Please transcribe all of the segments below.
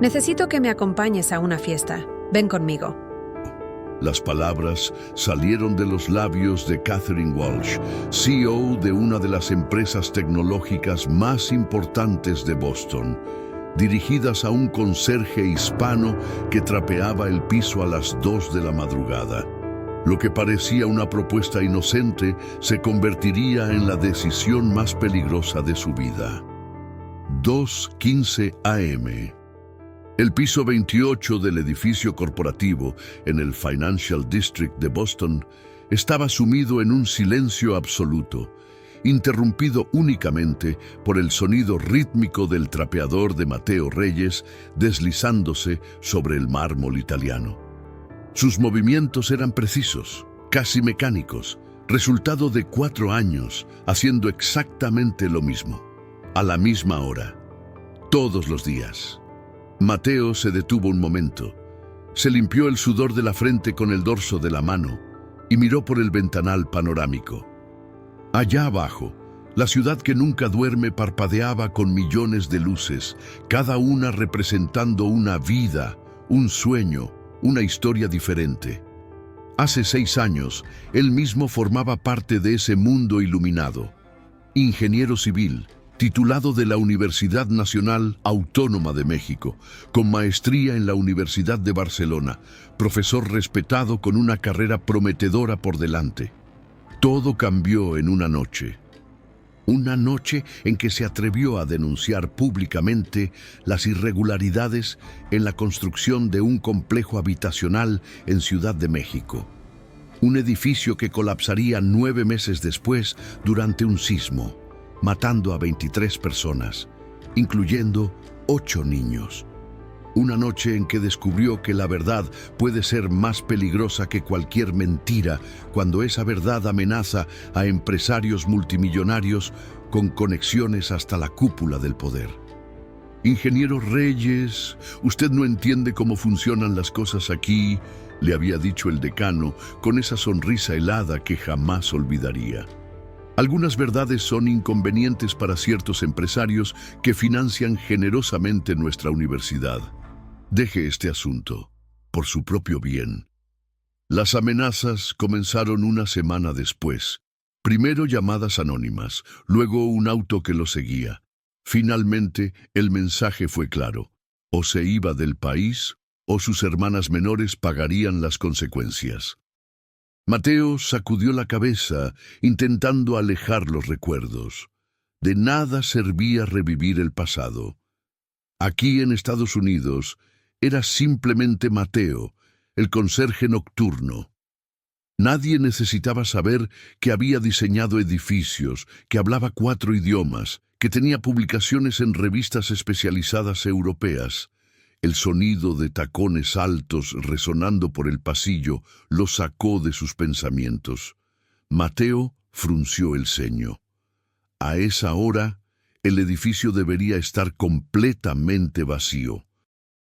Necesito que me acompañes a una fiesta. Ven conmigo. Las palabras salieron de los labios de Catherine Walsh, CEO de una de las empresas tecnológicas más importantes de Boston, dirigidas a un conserje hispano que trapeaba el piso a las 2 de la madrugada. Lo que parecía una propuesta inocente se convertiría en la decisión más peligrosa de su vida. 2:15 a.m. El piso 28 del edificio corporativo en el Financial District de Boston estaba sumido en un silencio absoluto, interrumpido únicamente por el sonido rítmico del trapeador de Mateo Reyes deslizándose sobre el mármol italiano. Sus movimientos eran precisos, casi mecánicos, resultado de 4 años haciendo exactamente lo mismo, a la misma hora, todos los días. Mateo se detuvo un momento, se limpió el sudor de la frente con el dorso de la mano y miró por el ventanal panorámico. Allá abajo, la ciudad que nunca duerme parpadeaba con millones de luces, cada una representando una vida, un sueño, una historia diferente. Hace 6 años, él mismo formaba parte de ese mundo iluminado. Ingeniero civil, titulado de la Universidad Nacional Autónoma de México, con maestría en la Universidad de Barcelona, profesor respetado con una carrera prometedora por delante. Todo cambió en una noche en que se atrevió a denunciar públicamente las irregularidades en la construcción de un complejo habitacional en Ciudad de México. Un edificio que colapsaría 9 meses después durante un sismo, matando a 23 personas, incluyendo 8 niños. Una noche en que descubrió que la verdad puede ser más peligrosa que cualquier mentira cuando esa verdad amenaza a empresarios multimillonarios con conexiones hasta la cúpula del poder. Ingeniero Reyes, usted no entiende cómo funcionan las cosas aquí, le había dicho el decano con esa sonrisa helada que jamás olvidaría. Algunas verdades son inconvenientes para ciertos empresarios que financian generosamente nuestra universidad. Deje este asunto, por su propio bien. Las amenazas comenzaron una semana después. Primero llamadas anónimas, luego un auto que lo seguía. Finalmente, el mensaje fue claro. O se iba del país, o sus hermanas menores pagarían las consecuencias. Mateo sacudió la cabeza, intentando alejar los recuerdos. De nada servía revivir el pasado. Aquí en Estados Unidos, era simplemente Mateo, el conserje nocturno. Nadie necesitaba saber que había diseñado edificios, que hablaba 4 idiomas, que tenía publicaciones en revistas especializadas europeas. El sonido de tacones altos resonando por el pasillo lo sacó de sus pensamientos. Mateo frunció el ceño. A esa hora, el edificio debería estar completamente vacío.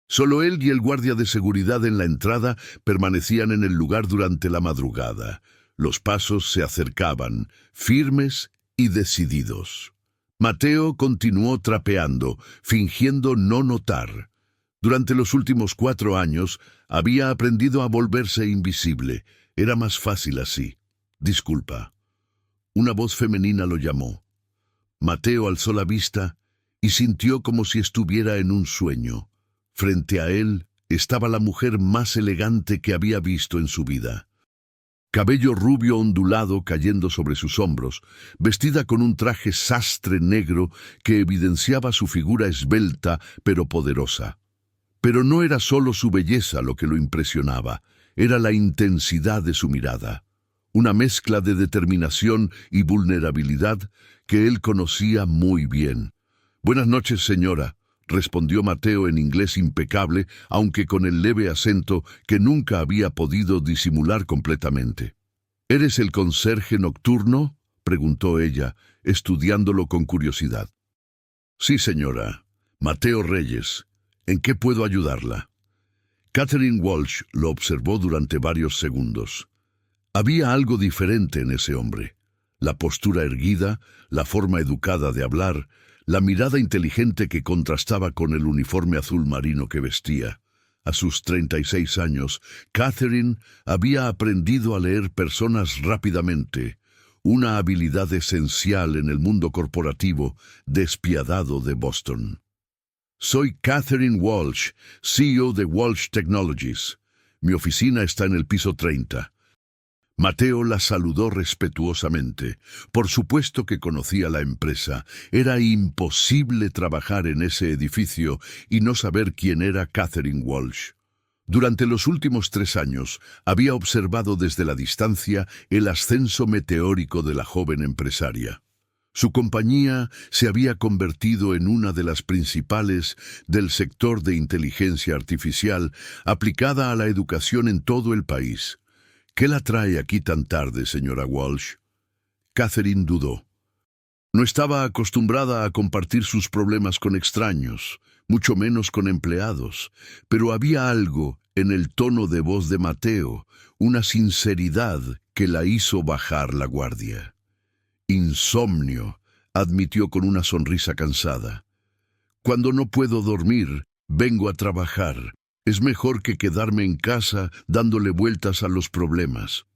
Solo él y el guardia de seguridad en la entrada permanecían en el lugar durante la madrugada. Los pasos se acercaban, firmes y decididos. Mateo continuó trapeando, fingiendo no notar. Durante los últimos 4 años, había aprendido a volverse invisible. Era más fácil así. Disculpa. Una voz femenina lo llamó. Mateo alzó la vista y sintió como si estuviera en un sueño. Frente a él estaba la mujer más elegante que había visto en su vida. Cabello rubio ondulado cayendo sobre sus hombros, vestida con un traje sastre negro que evidenciaba su figura esbelta pero poderosa. Pero no era solo su belleza lo que lo impresionaba, era la intensidad de su mirada, una mezcla de determinación y vulnerabilidad que él conocía muy bien. «Buenas noches, señora», respondió Mateo en inglés impecable, aunque con el leve acento que nunca había podido disimular completamente. «¿Eres el conserje nocturno?», preguntó ella, estudiándolo con curiosidad. «Sí, señora. Mateo Reyes. ¿En qué puedo ayudarla?». Catherine Walsh lo observó durante varios segundos. Había algo diferente en ese hombre. La postura erguida, la forma educada de hablar, la mirada inteligente que contrastaba con el uniforme azul marino que vestía. A sus 36 años, Catherine había aprendido a leer personas rápidamente, una habilidad esencial en el mundo corporativo despiadado de Boston. Soy Catherine Walsh, CEO de Walsh Technologies. Mi oficina está en el piso 30. Mateo la saludó respetuosamente. Por supuesto que conocía la empresa. Era imposible trabajar en ese edificio y no saber quién era Catherine Walsh. Durante los últimos 3 años, había observado desde la distancia el ascenso meteórico de la joven empresaria. Su compañía se había convertido en una de las principales del sector de inteligencia artificial aplicada a la educación en todo el país. ¿Qué la trae aquí tan tarde, señora Walsh? Catherine dudó. No estaba acostumbrada a compartir sus problemas con extraños, mucho menos con empleados, pero había algo en el tono de voz de Mateo, una sinceridad que la hizo bajar la guardia. Insomnio, admitió con una sonrisa cansada. Cuando no puedo dormir, vengo a trabajar. Es mejor que quedarme en casa dándole vueltas a los problemas.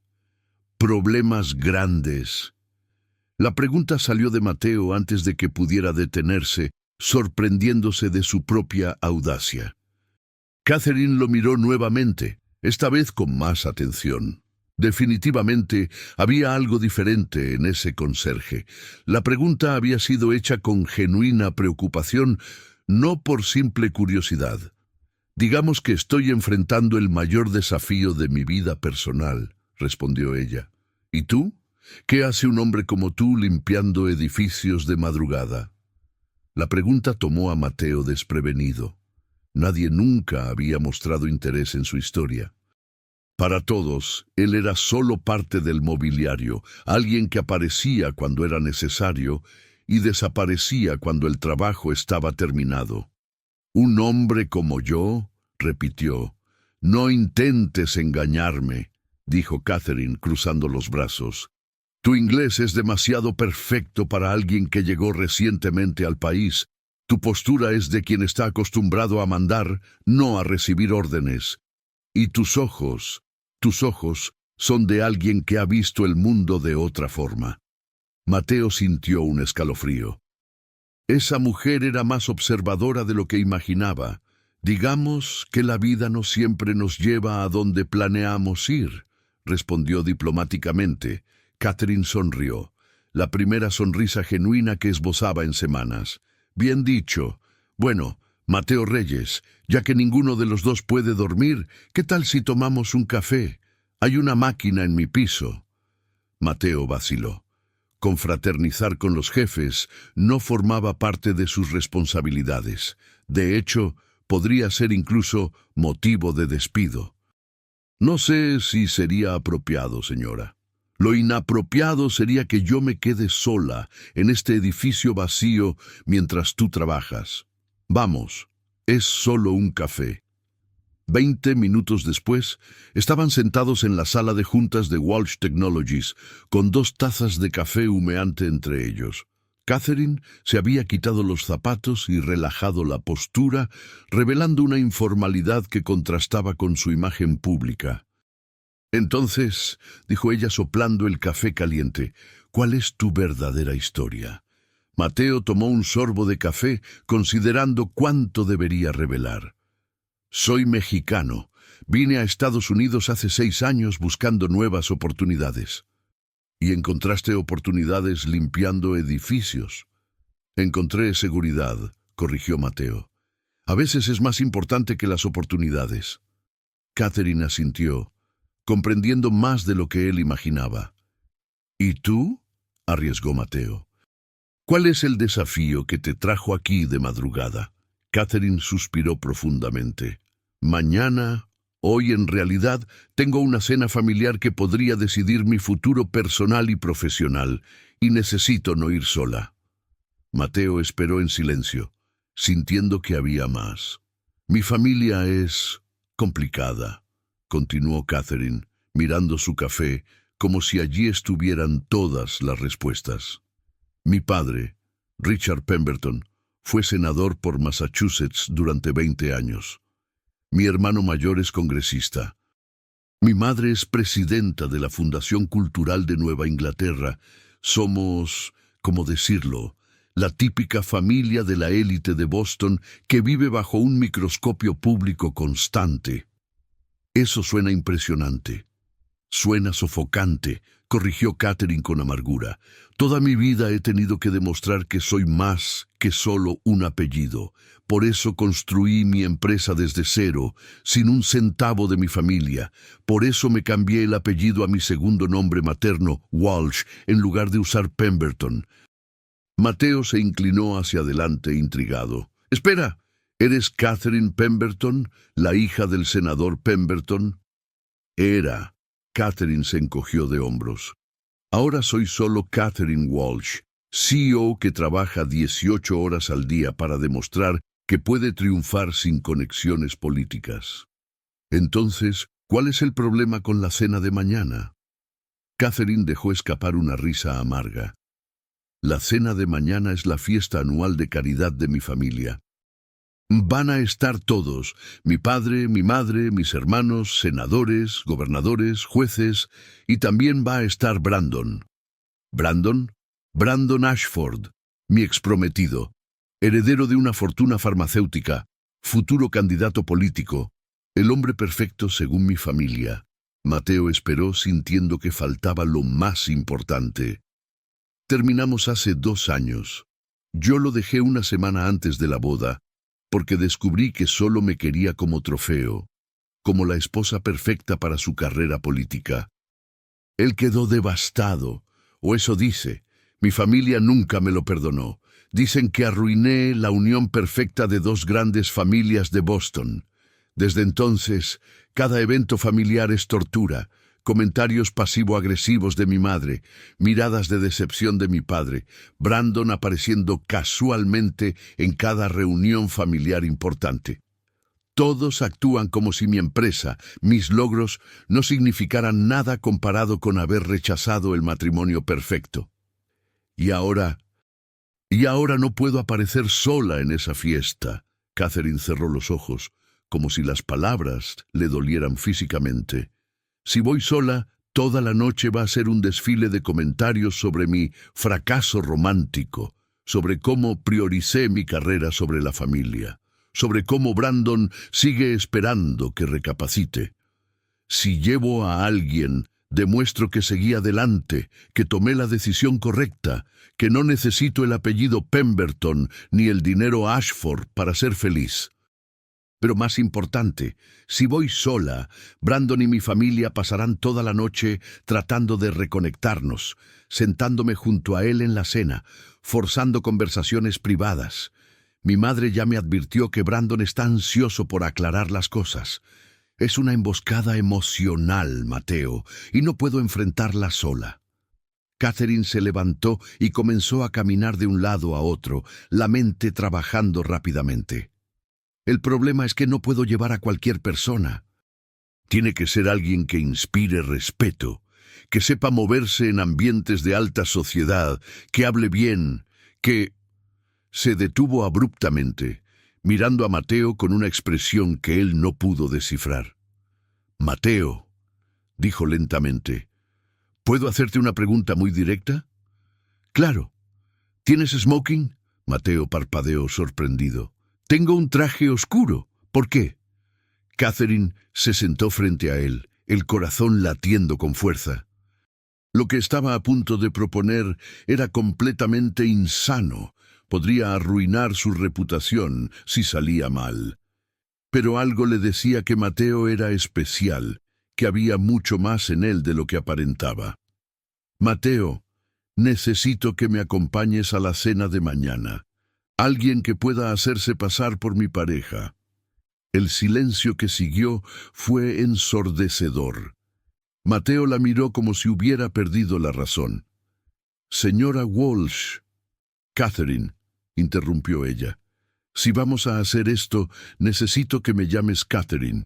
Problemas grandes. La pregunta salió de Mateo antes de que pudiera detenerse, sorprendiéndose de su propia audacia. Catherine lo miró nuevamente, esta vez con más atención. Definitivamente había algo diferente en ese conserje. La pregunta había sido hecha con genuina preocupación, no por simple curiosidad. Digamos que estoy enfrentando el mayor desafío de mi vida personal, respondió ella. ¿Y tú? ¿Qué hace un hombre como tú limpiando edificios de madrugada? La pregunta tomó a Mateo desprevenido. Nadie nunca había mostrado interés en su historia. Para todos, él era solo parte del mobiliario, alguien que aparecía cuando era necesario y desaparecía cuando el trabajo estaba terminado. «Un hombre como yo», repitió. «No intentes engañarme», dijo Catherine cruzando los brazos. «Tu inglés es demasiado perfecto para alguien que llegó recientemente al país. Tu postura es de quien está acostumbrado a mandar, no a recibir órdenes. Y tus ojos son de alguien que ha visto el mundo de otra forma». Mateo sintió un escalofrío. Esa mujer era más observadora de lo que imaginaba. Digamos que la vida no siempre nos lleva a donde planeamos ir, respondió diplomáticamente. Catherine sonrió, la primera sonrisa genuina que esbozaba en semanas. Bien dicho. Bueno, Mateo Reyes, ya que ninguno de los dos puede dormir, ¿qué tal si tomamos un café? Hay una máquina en mi piso. Mateo vaciló. Confraternizar con los jefes no formaba parte de sus responsabilidades. De hecho, podría ser incluso motivo de despido. No sé si sería apropiado, señora. Lo inapropiado sería que yo me quede sola en este edificio vacío mientras tú trabajas. Vamos, es solo un café. 20 minutos después, estaban sentados en la sala de juntas de Walsh Technologies, con 2 tazas de café humeante entre ellos. Catherine se había quitado los zapatos y relajado la postura, revelando una informalidad que contrastaba con su imagen pública. «Entonces», dijo ella soplando el café caliente, «¿cuál es tu verdadera historia?» Mateo tomó un sorbo de café, considerando cuánto debería revelar. «Soy mexicano. Vine a Estados Unidos hace 6 años buscando nuevas oportunidades». «¿Y encontraste oportunidades limpiando edificios?» «Encontré seguridad», corrigió Mateo. «A veces es más importante que las oportunidades». Catherine asintió, comprendiendo más de lo que él imaginaba. «¿Y tú?», arriesgó Mateo. «¿Cuál es el desafío que te trajo aquí de madrugada?» Catherine suspiró profundamente. «Mañana, hoy en realidad, tengo una cena familiar que podría decidir mi futuro personal y profesional, y necesito no ir sola». Mateo esperó en silencio, sintiendo que había más. «Mi familia es complicada», continuó Catherine, mirando su café como si allí estuvieran todas las respuestas. «Mi padre, Richard Pemberton, fue senador por Massachusetts durante 20 años. Mi hermano mayor es congresista. Mi madre es presidenta de la Fundación Cultural de Nueva Inglaterra. Somos, ¿cómo decirlo?, la típica familia de la élite de Boston que vive bajo un microscopio público constante. Eso suena impresionante. Suena sofocante, corrigió Catherine con amargura. Toda mi vida he tenido que demostrar que soy más que solo un apellido. Por eso construí mi empresa desde cero, sin un centavo de mi familia. Por eso me cambié el apellido a mi segundo nombre materno, Walsh, en lugar de usar Pemberton. Mateo se inclinó hacia adelante intrigado. «Espera, ¿eres Catherine Pemberton, la hija del senador Pemberton?» Era. Catherine se encogió de hombros. «Ahora soy solo Catherine Walsh, CEO que trabaja 18 horas al día para demostrar que puede triunfar sin conexiones políticas». «Entonces, ¿cuál es el problema con la cena de mañana?» Catherine dejó escapar una risa amarga. «La cena de mañana es la fiesta anual de caridad de mi familia. Van a estar todos, mi padre, mi madre, mis hermanos, senadores, gobernadores, jueces, y también va a estar Brandon». «¿Brandon?» «Brandon Ashford, mi exprometido, heredero de una fortuna farmacéutica, futuro candidato político, el hombre perfecto según mi familia». Mateo esperó sintiendo que faltaba lo más importante. «Terminamos hace 2 años. Yo lo dejé una semana antes de la boda, porque descubrí que solo me quería como trofeo, como la esposa perfecta para su carrera política. Él quedó devastado, o eso dice. Mi familia nunca me lo perdonó. Dicen que arruiné la unión perfecta de 2 grandes familias de Boston. Desde entonces, cada evento familiar es tortura. Comentarios pasivo-agresivos de mi madre, miradas de decepción de mi padre, Brandon apareciendo casualmente en cada reunión familiar importante. Todos actúan como si mi empresa, mis logros, no significaran nada comparado con haber rechazado el matrimonio perfecto. Y ahora no puedo aparecer sola en esa fiesta». Catherine cerró los ojos, como si las palabras le dolieran físicamente. «Si voy sola, toda la noche va a ser un desfile de comentarios sobre mi fracaso romántico, sobre cómo prioricé mi carrera sobre la familia, sobre cómo Brandon sigue esperando que recapacite. Si llevo a alguien, demuestro que seguí adelante, que tomé la decisión correcta, que no necesito el apellido Pemberton ni el dinero Ashford para ser feliz. Pero más importante, si voy sola, Brandon y mi familia pasarán toda la noche tratando de reconectarnos, sentándome junto a él en la cena, forzando conversaciones privadas. Mi madre ya me advirtió que Brandon está ansioso por aclarar las cosas. Es una emboscada emocional, Mateo, y no puedo enfrentarla sola». Catherine se levantó y comenzó a caminar de un lado a otro, la mente trabajando rápidamente. «El problema es que no puedo llevar a cualquier persona. Tiene que ser alguien que inspire respeto, que sepa moverse en ambientes de alta sociedad, que hable bien, que...» Se detuvo abruptamente, mirando a Mateo con una expresión que él no pudo descifrar. «Mateo», dijo lentamente, «¿puedo hacerte una pregunta muy directa?» «Claro». «¿Tienes smoking?» Mateo parpadeó sorprendido. «Tengo un traje oscuro. ¿Por qué?» Catherine se sentó frente a él, el corazón latiendo con fuerza. Lo que estaba a punto de proponer era completamente insano. Podría arruinar su reputación si salía mal. Pero algo le decía que Mateo era especial, que había mucho más en él de lo que aparentaba. «Mateo, necesito que me acompañes a la cena de mañana. Alguien que pueda hacerse pasar por mi pareja». El silencio que siguió fue ensordecedor. Mateo la miró como si hubiera perdido la razón. «Señora Walsh». «Catherine», interrumpió ella, «si vamos a hacer esto, necesito que me llames Catherine».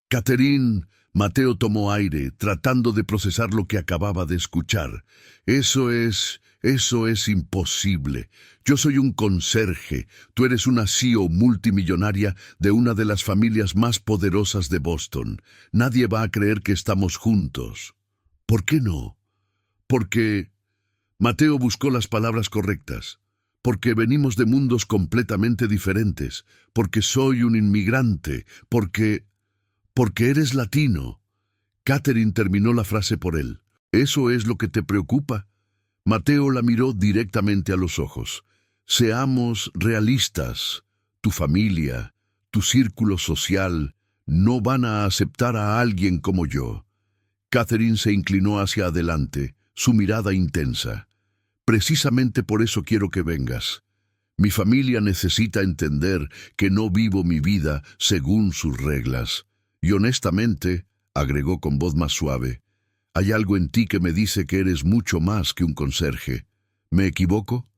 «Catherine», Mateo tomó aire, tratando de procesar lo que acababa de escuchar. «Eso es Eso es imposible. Yo soy un conserje. Tú eres una CEO multimillonaria de una de las familias más poderosas de Boston. Nadie va a creer que estamos juntos. ¿Por qué no? Porque... Mateo buscó las palabras correctas. Porque venimos de mundos completamente diferentes. Porque soy un inmigrante. Porque eres latino. Catherine terminó la frase por él. ¿Eso es lo que te preocupa? Mateo la miró directamente a los ojos. Seamos realistas. Tu familia, tu círculo social, no van a aceptar a alguien como yo. Catherine se inclinó hacia adelante, su mirada intensa. Precisamente por eso quiero que vengas. Mi familia necesita entender que no vivo mi vida según sus reglas. Y honestamente, agregó con voz más suave, hay algo en ti que me dice que eres mucho más que un conserje. ¿Me equivoco?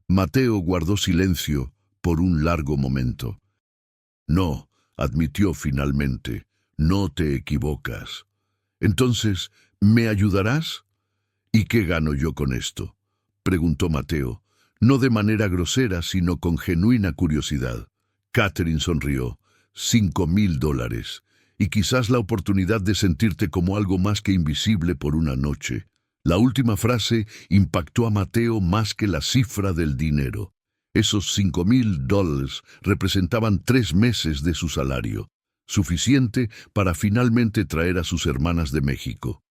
Mateo guardó silencio por un largo momento. No, admitió finalmente, no te equivocas. Entonces, ¿me ayudarás? ¿Y qué gano yo con esto? Preguntó Mateo, no de manera grosera, sino con genuina curiosidad. Catherine sonrió. $5,000. Y quizás la oportunidad de sentirte como algo más que invisible por una noche. La última frase impactó a Mateo más que la cifra del dinero. Esos $5,000 representaban 3 meses de su salario, suficiente para finalmente traer a sus hermanas de México.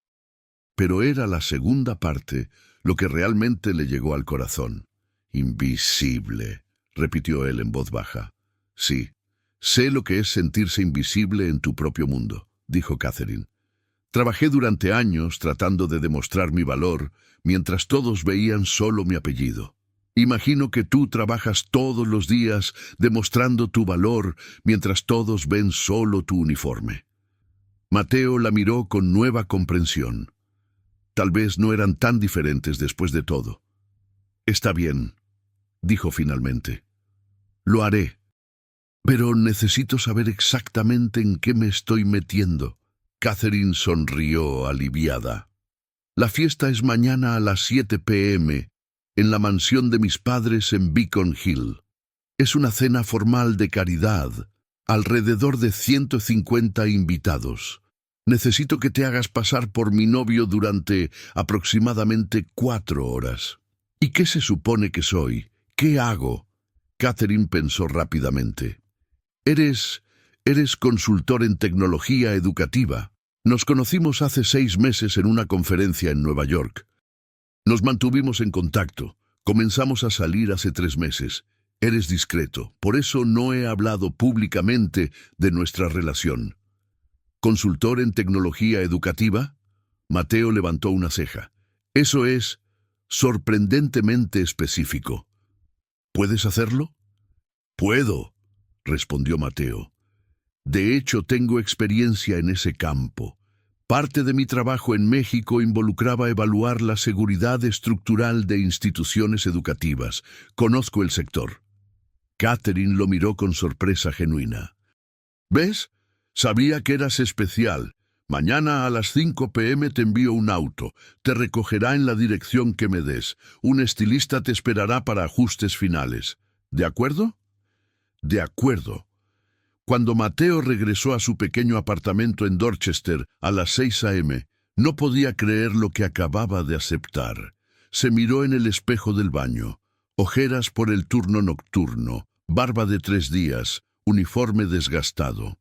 Pero era la segunda parte lo que realmente le llegó al corazón. Invisible, repitió él en voz baja. Sí. Sé lo que es sentirse invisible en tu propio mundo, dijo Catherine. Trabajé durante años tratando de demostrar mi valor, mientras todos veían solo mi apellido. Imagino que tú trabajas todos los días demostrando tu valor, mientras todos ven solo tu uniforme. Mateo la miró con nueva comprensión. Tal vez no eran tan diferentes después de todo. Está bien, dijo finalmente. Lo haré. Pero necesito saber exactamente en qué me estoy metiendo. Catherine sonrió aliviada. La fiesta es mañana a las 7 p.m. en la mansión de mis padres en Beacon Hill. Es una cena formal de caridad, alrededor de 150 invitados. Necesito que te hagas pasar por mi novio durante aproximadamente 4 horas. ¿Y qué se supone que soy? ¿Qué hago? Catherine pensó rápidamente. Eres consultor en tecnología educativa. Nos conocimos hace 6 meses en una conferencia en Nueva York. Nos mantuvimos en contacto. Comenzamos a salir hace 3 meses. Eres discreto, por eso no he hablado públicamente de nuestra relación. ¿Consultor en tecnología educativa? Mateo levantó una ceja. Eso es sorprendentemente específico. ¿Puedes hacerlo? Puedo, respondió Mateo. De hecho, tengo experiencia en ese campo. Parte de mi trabajo en México involucraba evaluar la seguridad estructural de instituciones educativas. Conozco el sector. Catherine lo miró con sorpresa genuina. ¿Ves? Sabía que eras especial. Mañana a las 5 p.m. te envío un auto. Te recogerá en la dirección que me des. Un estilista te esperará para ajustes finales. ¿De acuerdo? De acuerdo. Cuando Mateo regresó a su pequeño apartamento en Dorchester a las 6 a.m., no podía creer lo que acababa de aceptar. Se miró en el espejo del baño. Ojeras por el turno nocturno, barba de 3 días, uniforme desgastado.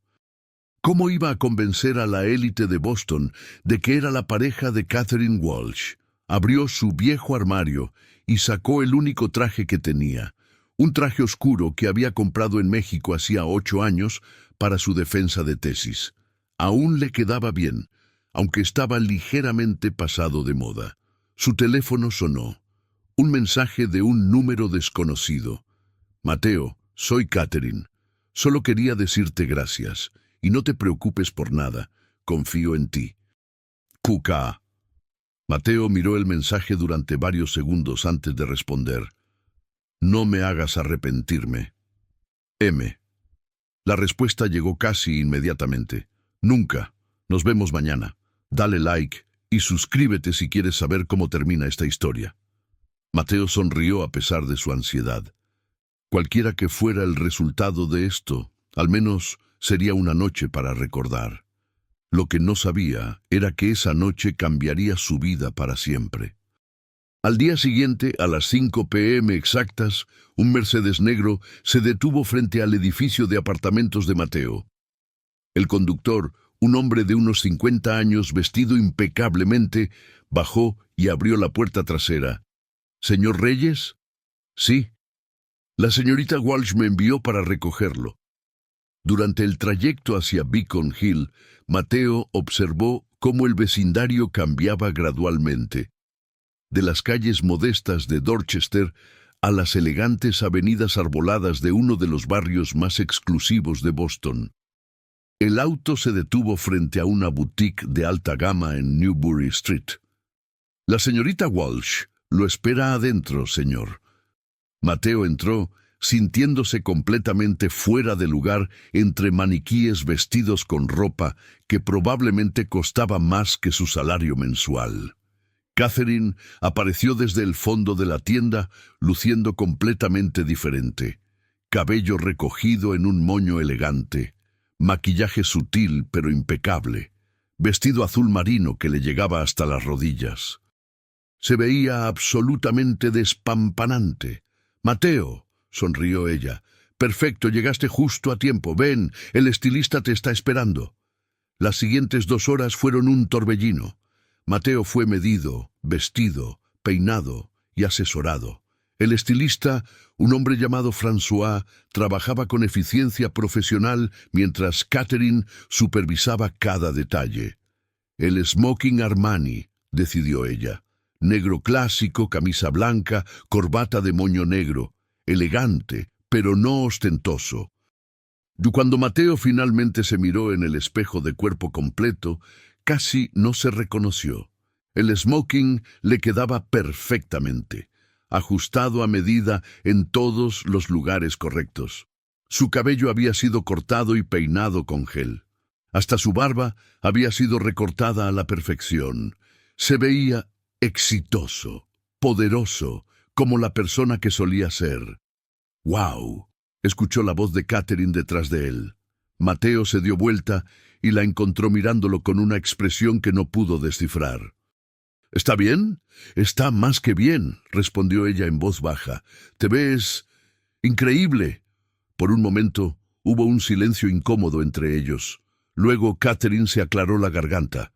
¿Cómo iba a convencer a la élite de Boston de que era la pareja de Catherine Walsh? Abrió su viejo armario y sacó el único traje que tenía. Un traje oscuro que había comprado en México hacía 8 años para su defensa de tesis. Aún le quedaba bien, aunque estaba ligeramente pasado de moda. Su teléfono sonó. Un mensaje de un número desconocido. Mateo, soy Catherine. Solo quería decirte gracias. Y no te preocupes por nada. Confío en ti. QK. Mateo miró el mensaje durante varios segundos antes de responder. No me hagas arrepentirme. M. La respuesta llegó casi inmediatamente. Nunca. Nos vemos mañana. Dale like y suscríbete si quieres saber cómo termina esta historia. Mateo sonrió a pesar de su ansiedad. Cualquiera que fuera el resultado de esto, al menos sería una noche para recordar. Lo que no sabía era que esa noche cambiaría su vida para siempre. Al día siguiente, a las 5 p.m. exactas, un Mercedes negro se detuvo frente al edificio de apartamentos de Mateo. El conductor, un hombre de unos 50 años vestido impecablemente, bajó y abrió la puerta trasera. «¿Señor Reyes?» «Sí. La señorita Walsh me envió para recogerlo». Durante el trayecto hacia Beacon Hill, Mateo observó cómo el vecindario cambiaba gradualmente. De las calles modestas de Dorchester a las elegantes avenidas arboladas de uno de los barrios más exclusivos de Boston. El auto se detuvo frente a una boutique de alta gama en Newbury Street. «La señorita Walsh lo espera adentro, señor». Mateo entró, sintiéndose completamente fuera de lugar entre maniquíes vestidos con ropa que probablemente costaba más que su salario mensual. Catherine apareció desde el fondo de la tienda, luciendo completamente diferente. Cabello recogido en un moño elegante, maquillaje sutil pero impecable, vestido azul marino que le llegaba hasta las rodillas. Se veía absolutamente despampanante. «Mateo», sonrió ella. «Perfecto, llegaste justo a tiempo. Ven, el estilista te está esperando». Las siguientes 2 horas fueron un torbellino. Mateo fue medido, vestido, peinado y asesorado. El estilista, un hombre llamado François, trabajaba con eficiencia profesional mientras Catherine supervisaba cada detalle. «El smoking Armani», decidió ella. Negro clásico, camisa blanca, corbata de moño negro. Elegante, pero no ostentoso. Cuando Mateo finalmente se miró en el espejo de cuerpo completo, casi no se reconoció. El smoking le quedaba perfectamente, ajustado a medida en todos los lugares correctos. Su cabello había sido cortado y peinado con gel. Hasta su barba había sido recortada a la perfección. Se veía exitoso, poderoso, como la persona que solía ser. «¡Wow!», escuchó la voz de Catherine detrás de él. Mateo se dio vuelta y la encontró mirándolo con una expresión que no pudo descifrar. «¿Está bien?» «Está más que bien», respondió ella en voz baja. «Te ves increíble». Por un momento hubo un silencio incómodo entre ellos. Luego Catherine se aclaró la garganta.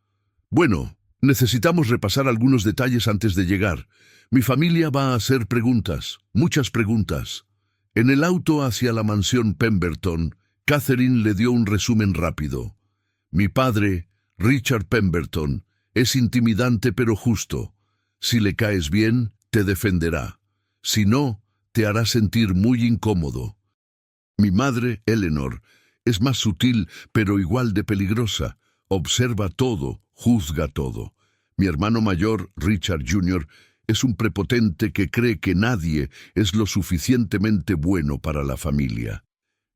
«Bueno, necesitamos repasar algunos detalles antes de llegar. Mi familia va a hacer preguntas, muchas preguntas». En el auto hacia la mansión Pemberton, Catherine le dio un resumen rápido. «Mi padre, Richard Pemberton, es intimidante pero justo. Si le caes bien, te defenderá. Si no, te hará sentir muy incómodo. Mi madre, Eleanor, es más sutil pero igual de peligrosa. Observa todo, juzga todo. Mi hermano mayor, Richard Jr., es un prepotente que cree que nadie es lo suficientemente bueno para la familia.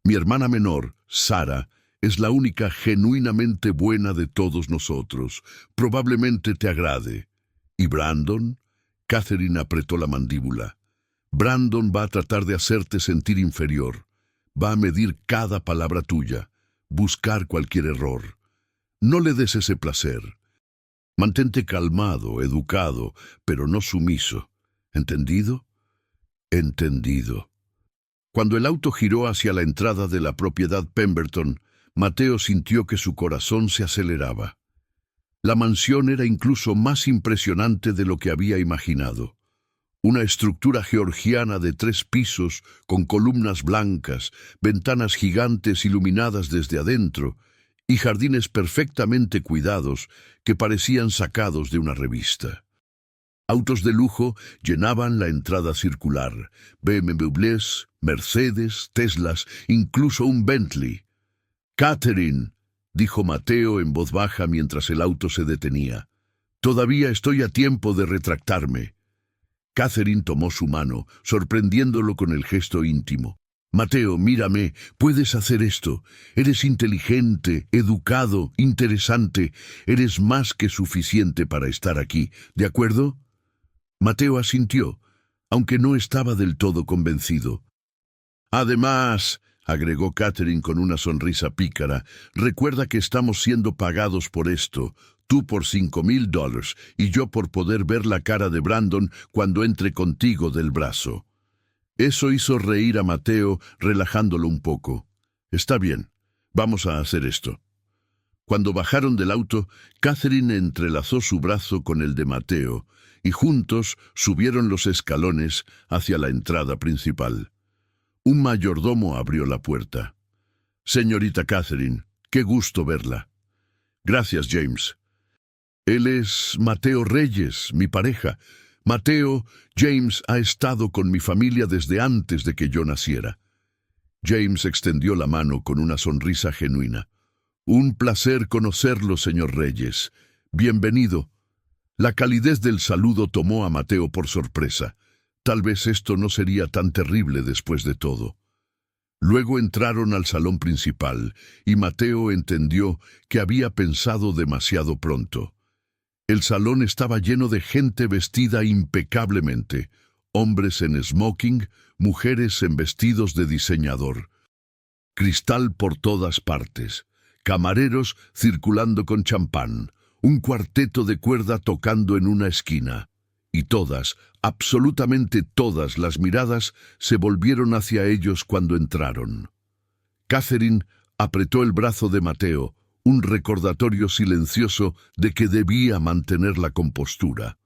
Mi hermana menor, Sarah, es la única genuinamente buena de todos nosotros. Probablemente te agrade. ¿Y Brandon?». Catherine apretó la mandíbula. «Brandon va a tratar de hacerte sentir inferior. Va a medir cada palabra tuya, buscar cualquier error. No le des ese placer. Mantente calmado, educado, pero no sumiso. ¿Entendido?». «Entendido». Cuando el auto giró hacia la entrada de la propiedad Pemberton, Mateo sintió que su corazón se aceleraba. La mansión era incluso más impresionante de lo que había imaginado. Una estructura georgiana de 3 pisos, con columnas blancas, ventanas gigantes iluminadas desde adentro, y jardines perfectamente cuidados que parecían sacados de una revista. Autos de lujo llenaban la entrada circular, BMWs, Mercedes, Teslas, incluso un Bentley. «Catherine», dijo Mateo en voz baja mientras el auto se detenía, «todavía estoy a tiempo de retractarme». Catherine tomó su mano, sorprendiéndolo con el gesto íntimo. «Mateo, mírame, puedes hacer esto. Eres inteligente, educado, interesante. Eres más que suficiente para estar aquí, ¿de acuerdo?». Mateo asintió. aunque no estaba del todo convencido. Además, agregó Catherine con una sonrisa pícara, recuerda que estamos siendo pagados por esto, tú por $5,000 y yo por poder ver la cara de Brandon cuando entre contigo del brazo. Eso hizo reír a Mateo, relajándolo un poco. Está bien, vamos a hacer esto. Cuando bajaron del auto, Catherine entrelazó su brazo con el de Mateo y juntos subieron los escalones hacia la entrada principal. Un mayordomo abrió la puerta. Señorita Catherine, qué gusto verla. Gracias, James. Él es Mateo Reyes, mi pareja. Mateo, James ha estado con mi familia desde antes de que yo naciera. James extendió la mano con una sonrisa genuina. Un placer conocerlo, señor Reyes. Bienvenido. La calidez del saludo tomó a Mateo por sorpresa. Tal vez esto no sería tan terrible después de todo. Luego entraron al salón principal y Mateo entendió que había pensado demasiado pronto. El salón estaba lleno de gente vestida impecablemente, hombres en smoking, mujeres en vestidos de diseñador. Cristal por todas partes, camareros circulando con champán, un cuarteto de cuerda tocando en una esquina. Y todas, absolutamente todas las miradas se volvieron hacia ellos cuando entraron. Catherine apretó el brazo de Mateo, un recordatorio silencioso de que debía mantener la compostura.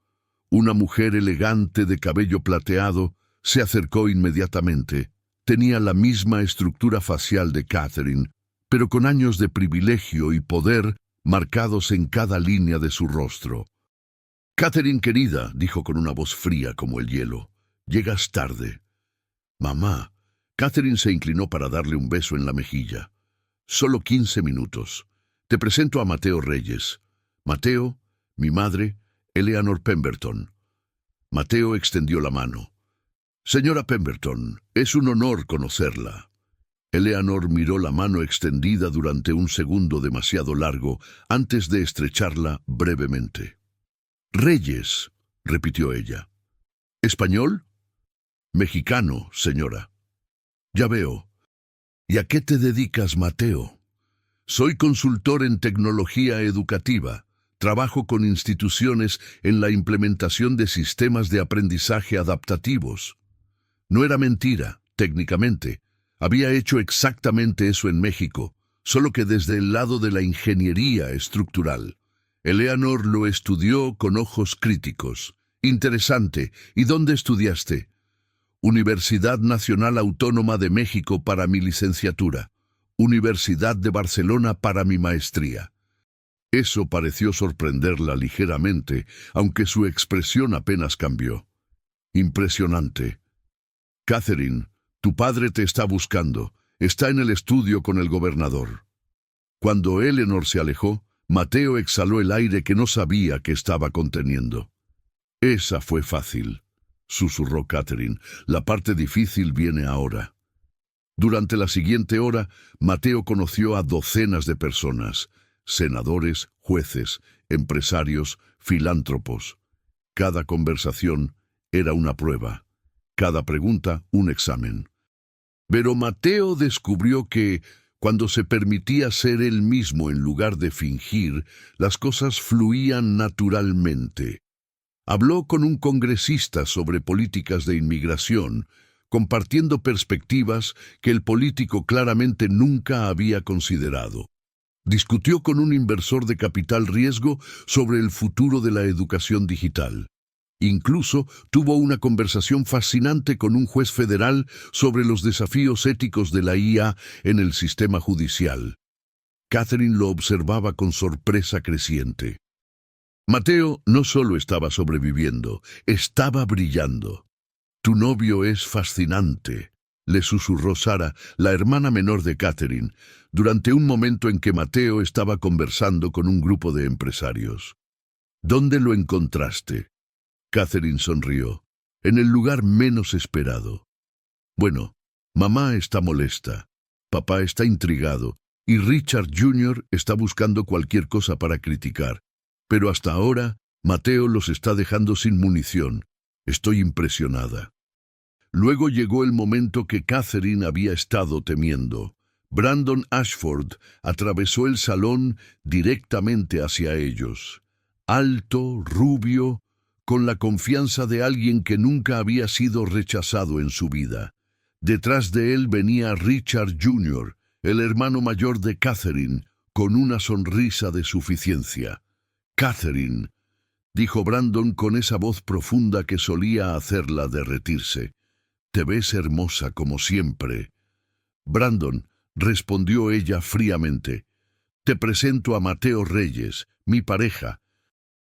Una mujer elegante de cabello plateado se acercó inmediatamente. Tenía la misma estructura facial de Catherine, pero con años de privilegio y poder marcados en cada línea de su rostro. Catherine, querida, dijo con una voz fría como el hielo, llegas tarde. Mamá. Catherine se inclinó para darle un beso en la mejilla. Solo 15 minutos. Te presento a Mateo Reyes. Mateo, mi madre, Eleanor Pemberton. Mateo extendió la mano. Señora Pemberton, es un honor conocerla. Eleanor miró la mano extendida durante un segundo demasiado largo antes de estrecharla brevemente. Reyes, repitió ella. ¿Español? Mexicano, señora. Ya veo. ¿Y a qué te dedicas, Mateo? Soy consultor en tecnología educativa. Trabajo con instituciones en la implementación de sistemas de aprendizaje adaptativos. No era mentira, técnicamente. Había hecho exactamente eso en México, solo que desde el lado de la ingeniería estructural. Eleanor lo estudió con ojos críticos. Interesante. ¿Y dónde estudiaste? Universidad Nacional Autónoma de México para mi licenciatura. Universidad de Barcelona para mi maestría. Eso pareció sorprenderla ligeramente, aunque su expresión apenas cambió. Impresionante. Catherine, tu padre te está buscando. Está en el estudio con el gobernador. Cuando Eleanor se alejó, Mateo exhaló el aire que no sabía que estaba conteniendo. Esa fue fácil, susurró Catherine. La parte difícil viene ahora. Durante la siguiente hora, Mateo conoció a docenas de personas, senadores, jueces, empresarios, filántropos. Cada conversación era una prueba, cada pregunta un examen. Pero Mateo descubrió que, cuando se permitía ser él mismo en lugar de fingir, las cosas fluían naturalmente. Habló con un congresista sobre políticas de inmigración, compartiendo perspectivas que el político claramente nunca había considerado. Discutió con un inversor de capital riesgo sobre el futuro de la educación digital. Incluso tuvo una conversación fascinante con un juez federal sobre los desafíos éticos de la IA en el sistema judicial. Catherine lo observaba con sorpresa creciente. Mateo no solo estaba sobreviviendo, estaba brillando. Tu novio es fascinante, le susurró Sara, la hermana menor de Catherine, durante un momento en que Mateo estaba conversando con un grupo de empresarios. ¿Dónde lo encontraste? Catherine sonrió. En el lugar menos esperado. Bueno, mamá está molesta, papá está intrigado, y Richard Jr. está buscando cualquier cosa para criticar. Pero hasta ahora, Mateo los está dejando sin munición. Estoy impresionada. Luego llegó el momento que Catherine había estado temiendo. Brandon Ashford atravesó el salón directamente hacia ellos. Alto, rubio, con la confianza de alguien que nunca había sido rechazado en su vida. Detrás de él venía Richard Jr., el hermano mayor de Catherine, con una sonrisa de suficiencia. «Catherine», dijo Brandon con esa voz profunda que solía hacerla derretirse. «Te ves hermosa como siempre». «Brandon», respondió ella fríamente, «te presento a Mateo Reyes, mi pareja».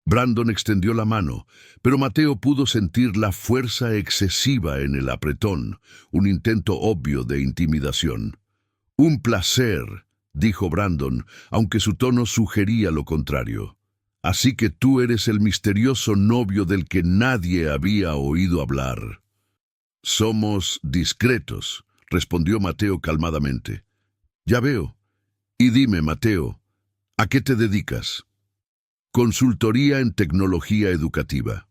Brandon extendió la mano, pero Mateo pudo sentir la fuerza excesiva en el apretón, un intento obvio de intimidación. «Un placer», dijo Brandon, aunque su tono sugería lo contrario. «Así que tú eres el misterioso novio del que nadie había oído hablar». «Somos discretos», respondió Mateo calmadamente. «Ya veo. Y dime, Mateo, ¿a qué te dedicas?» «Consultoría en tecnología educativa».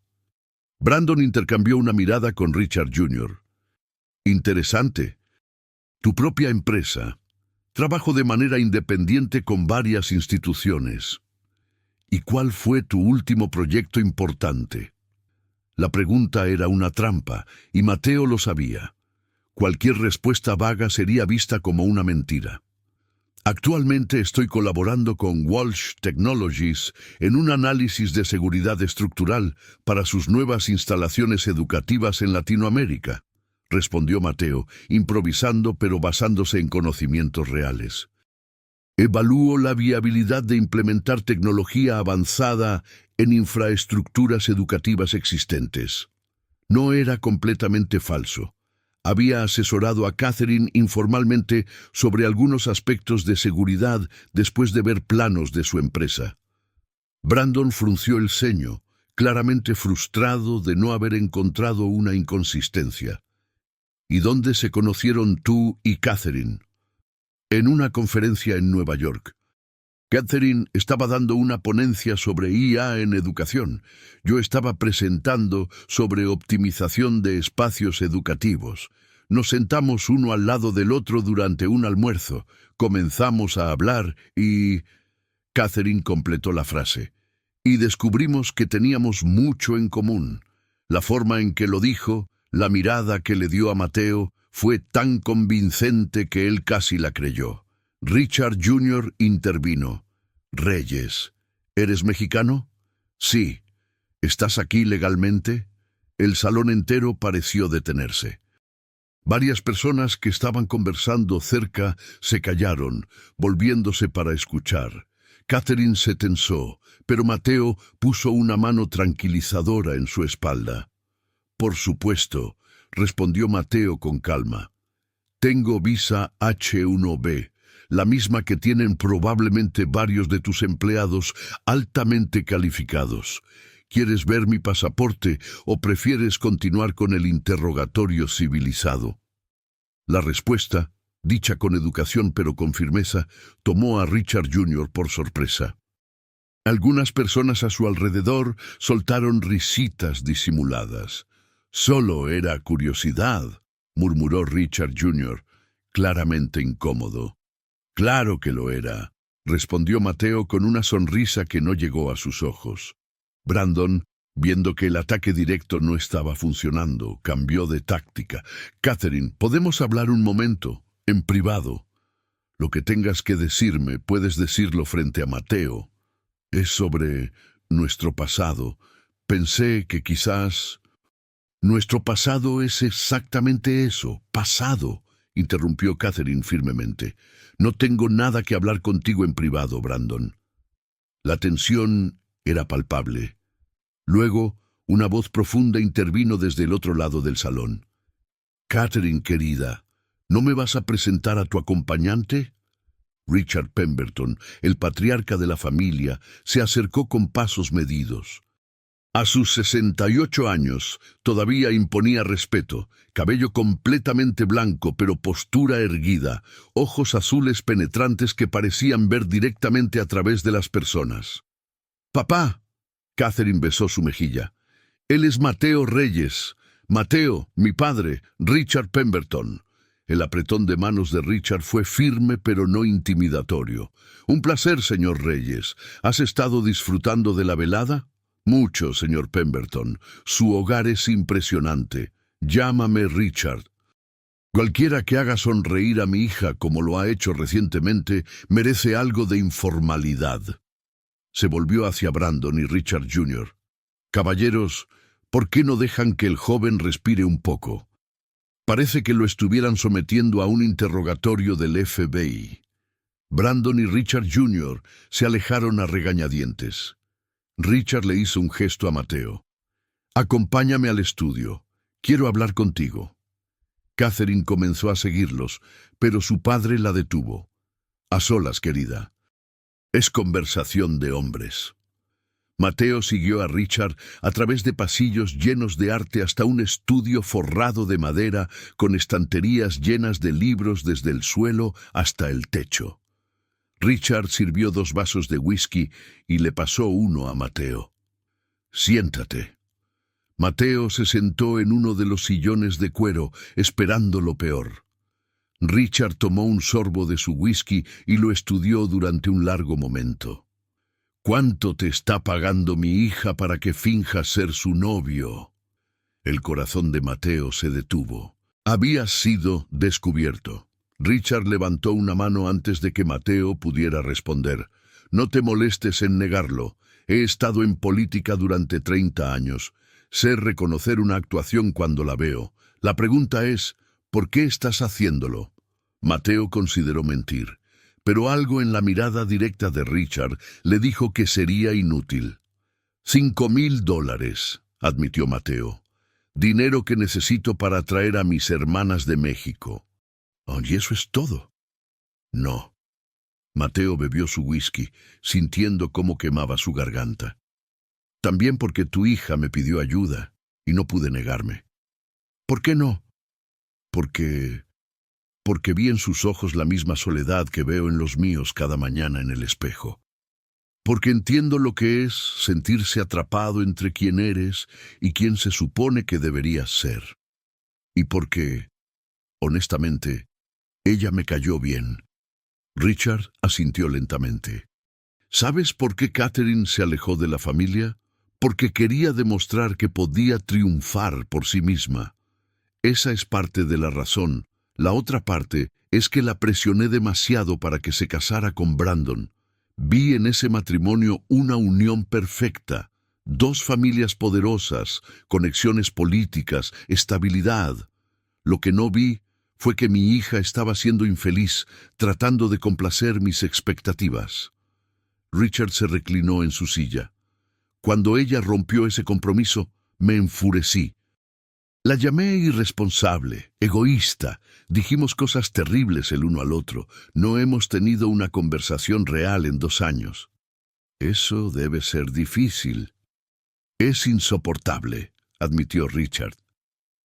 Brandon intercambió una mirada con Richard Jr. «Interesante. Tu propia empresa. Trabajo de manera independiente con varias instituciones. ¿Y cuál fue tu último proyecto importante?» La pregunta era una trampa, y Mateo lo sabía. Cualquier respuesta vaga sería vista como una mentira. «Actualmente estoy colaborando con Walsh Technologies en un análisis de seguridad estructural para sus nuevas instalaciones educativas en Latinoamérica», respondió Mateo, improvisando pero basándose en conocimientos reales. «Evalúo la viabilidad de implementar tecnología avanzada en infraestructuras educativas existentes». No era completamente falso. Había asesorado a Catherine informalmente sobre algunos aspectos de seguridad después de ver planos de su empresa. Brandon frunció el ceño, claramente frustrado de no haber encontrado una inconsistencia. «¿Y dónde se conocieron tú y Catherine?» «En una conferencia en Nueva York. Catherine estaba dando una ponencia sobre IA en educación. Yo estaba presentando sobre optimización de espacios educativos. Nos sentamos uno al lado del otro durante un almuerzo. Comenzamos a hablar y...» Catherine completó la frase. «Y descubrimos que teníamos mucho en común. La forma en que lo dijo, la mirada que le dio a Mateo, fue tan convincente que él casi la creyó». Richard Jr. intervino. «Reyes, ¿eres mexicano?» «Sí». «¿Estás aquí legalmente?» El salón entero pareció detenerse. Varias personas que estaban conversando cerca se callaron, volviéndose para escuchar. Catherine se tensó, pero Mateo puso una mano tranquilizadora en su espalda. «Por supuesto», respondió Mateo con calma. «Tengo visa H1B, la misma que tienen probablemente varios de tus empleados altamente calificados. ¿Quieres ver mi pasaporte o prefieres continuar con el interrogatorio civilizado?» La respuesta, dicha con educación pero con firmeza, tomó a Richard Jr. por sorpresa. Algunas personas a su alrededor soltaron risitas disimuladas. «Solo era curiosidad», murmuró Richard Jr., claramente incómodo. «Claro que lo era», respondió Mateo con una sonrisa que no llegó a sus ojos. Brandon, viendo que el ataque directo no estaba funcionando, cambió de táctica. «Catherine, ¿podemos hablar un momento, en privado?» «Lo que tengas que decirme, puedes decirlo frente a Mateo. Es sobre nuestro pasado. Pensé que quizás...» «Nuestro pasado es exactamente eso, pasado», interrumpió Catherine firmemente. «No tengo nada que hablar contigo en privado, Brandon». La tensión era palpable. Luego, una voz profunda intervino desde el otro lado del salón. «Catherine, querida, ¿no me vas a presentar a tu acompañante?» Richard Pemberton, el patriarca de la familia, se acercó con pasos medidos. A sus 68 años, todavía imponía respeto, cabello completamente blanco pero postura erguida, ojos azules penetrantes que parecían ver directamente a través de las personas. «Papá», Catherine besó su mejilla. «Él es Mateo Reyes. Mateo, mi padre, Richard Pemberton. El apretón de manos de Richard fue firme pero no intimidatorio. Un placer, señor Reyes. ¿Has estado disfrutando de la velada? Mucho, señor Pemberton. Su hogar es impresionante. Llámame Richard. Cualquiera que haga sonreír a mi hija como lo ha hecho recientemente merece algo de informalidad. Se volvió hacia Brandon y Richard Jr. Caballeros, ¿por qué no dejan que el joven respire un poco? Parece que lo estuvieran sometiendo a un interrogatorio del FBI. Brandon y Richard Jr. se alejaron a regañadientes. Richard le hizo un gesto a Mateo. Acompáñame al estudio. Quiero hablar contigo. Catherine comenzó a seguirlos, pero su padre la detuvo. A solas, querida. Es conversación de hombres. Mateo siguió a Richard a través de pasillos llenos de arte hasta un estudio forrado de madera con estanterías llenas de libros desde el suelo hasta el techo. Richard sirvió 2 vasos de whisky y le pasó uno a Mateo. Siéntate. Mateo se sentó en uno de los sillones de cuero, esperando lo peor. Richard tomó un sorbo de su whisky y lo estudió durante un largo momento. ¿Cuánto te está pagando mi hija para que finjas ser su novio? El corazón de Mateo se detuvo. Había sido descubierto. Richard levantó una mano antes de que Mateo pudiera responder. No te molestes en negarlo. He estado en política durante 30 años. Sé reconocer una actuación cuando la veo. La pregunta es, ¿por qué estás haciéndolo? Mateo consideró mentir, pero algo en la mirada directa de Richard le dijo que sería inútil. $5,000, admitió Mateo. Dinero que necesito para traer a mis hermanas de México. Oh, ¿y eso es todo? No. Mateo bebió su whisky, sintiendo cómo quemaba su garganta. También porque tu hija me pidió ayuda y no pude negarme. ¿Por qué no? Porque vi en sus ojos la misma soledad que veo en los míos cada mañana en el espejo. Porque entiendo lo que es sentirse atrapado entre quién eres y quién se supone que deberías ser. Y porque, honestamente, ella me cayó bien. Richard asintió lentamente. ¿Sabes por qué Catherine se alejó de la familia? Porque quería demostrar que podía triunfar por sí misma. Esa es parte de la razón. La otra parte es que la presioné demasiado para que se casara con Brandon. Vi en ese matrimonio una unión perfecta. 2 familias poderosas, conexiones políticas, estabilidad. Lo que no vi fue que mi hija estaba siendo infeliz, tratando de complacer mis expectativas. Richard se reclinó en su silla. Cuando ella rompió ese compromiso, me enfurecí. La llamé irresponsable, egoísta. Dijimos cosas terribles el uno al otro. No hemos tenido una conversación real en 2 años. Eso debe ser difícil. Es insoportable, admitió Richard.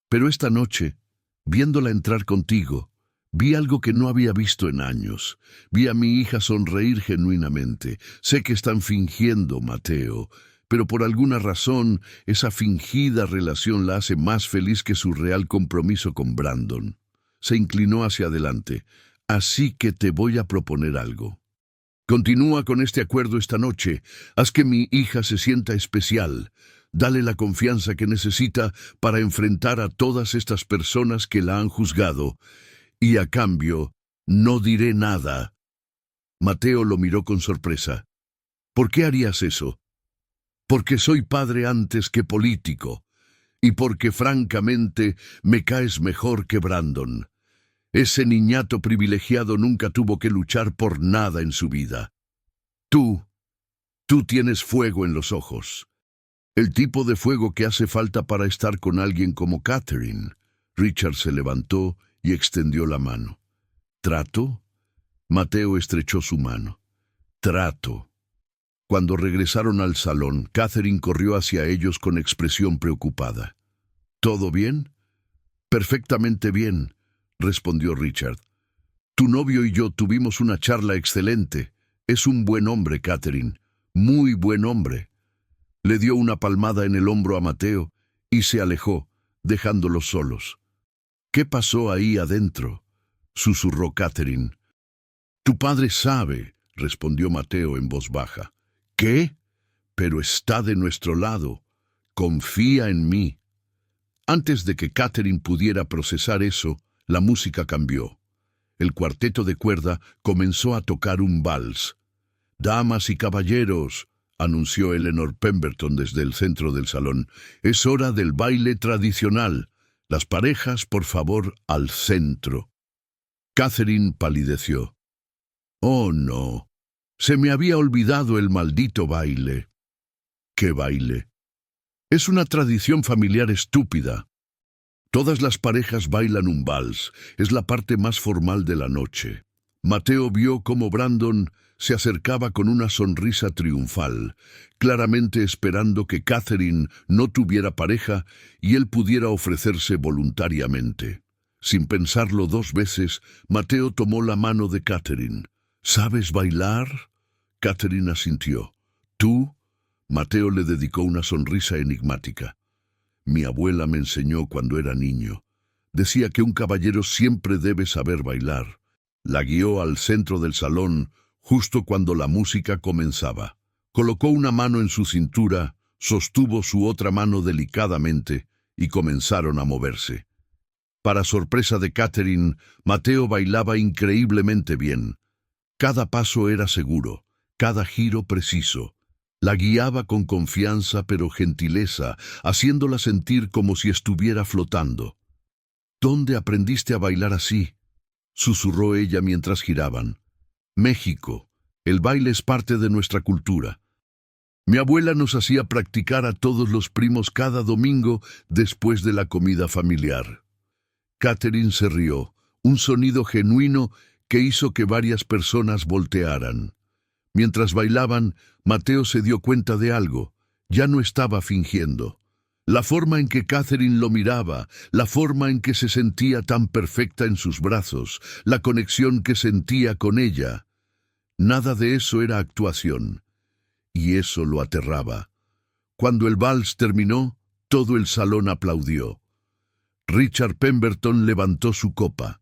Pero esta noche, viéndola entrar contigo, vi algo que no había visto en años. Vi a mi hija sonreír genuinamente. Sé que están fingiendo, Mateo, pero por alguna razón esa fingida relación la hace más feliz que su real compromiso con Brandon. Se inclinó hacia adelante. Así que te voy a proponer algo. Continúa con este acuerdo esta noche. Haz que mi hija se sienta especial. Dale la confianza que necesita para enfrentar a todas estas personas que la han juzgado. Y a cambio, no diré nada. Mateo lo miró con sorpresa. ¿Por qué harías eso? Porque soy padre antes que político, y porque francamente me caes mejor que Brandon. Ese niñato privilegiado nunca tuvo que luchar por nada en su vida. Tú tienes fuego en los ojos. El tipo de fuego que hace falta para estar con alguien como Catherine. Richard se levantó y extendió la mano. ¿Trato? Mateo estrechó su mano. Trato. Cuando regresaron al salón, Catherine corrió hacia ellos con expresión preocupada. ¿Todo bien? Perfectamente bien, respondió Richard. Tu novio y yo tuvimos una charla excelente. Es un buen hombre, Catherine. Muy buen hombre. Le dio una palmada en el hombro a Mateo y se alejó, dejándolos solos. «¿Qué pasó ahí adentro?», susurró Catherine. «Tu padre sabe», respondió Mateo en voz baja. «¿Qué? Pero está de nuestro lado. Confía en mí». Antes de que Catherine pudiera procesar eso, la música cambió. El cuarteto de cuerda comenzó a tocar un vals. «Damas y caballeros», anunció Eleanor Pemberton desde el centro del salón, «es hora del baile tradicional. Las parejas, por favor, al centro». Catherine palideció. «Oh, no. Se me había olvidado el maldito baile». «¿Qué baile?». «Es una tradición familiar estúpida. Todas las parejas bailan un vals. Es la parte más formal de la noche». Mateo vio cómo Brandon se acercaba con una sonrisa triunfal, claramente esperando que Catherine no tuviera pareja y él pudiera ofrecerse voluntariamente. Sin pensarlo dos veces, Mateo tomó la mano de Catherine. «¿Sabes bailar?». Catherine asintió. «¿Tú?». Mateo le dedicó una sonrisa enigmática. «Mi abuela me enseñó cuando era niño. Decía que un caballero siempre debe saber bailar». La guió al centro del salón justo cuando la música comenzaba. Colocó una mano en su cintura, sostuvo su otra mano delicadamente y comenzaron a moverse. Para sorpresa de Catherine, Mateo bailaba increíblemente bien. Cada paso era seguro, cada giro preciso. La guiaba con confianza pero gentileza, haciéndola sentir como si estuviera flotando. «¿Dónde aprendiste a bailar así?», susurró ella mientras giraban. «México. El baile es parte de nuestra cultura. Mi abuela nos hacía practicar a todos los primos cada domingo después de la comida familiar». Catherine se rió, un sonido genuino que hizo que varias personas voltearan. Mientras bailaban, Mateo se dio cuenta de algo. Ya no estaba fingiendo. La forma en que Catherine lo miraba, la forma en que se sentía tan perfecta en sus brazos, la conexión que sentía con ella. Nada de eso era actuación. Y eso lo aterraba. Cuando el vals terminó, todo el salón aplaudió. Richard Pemberton levantó su copa.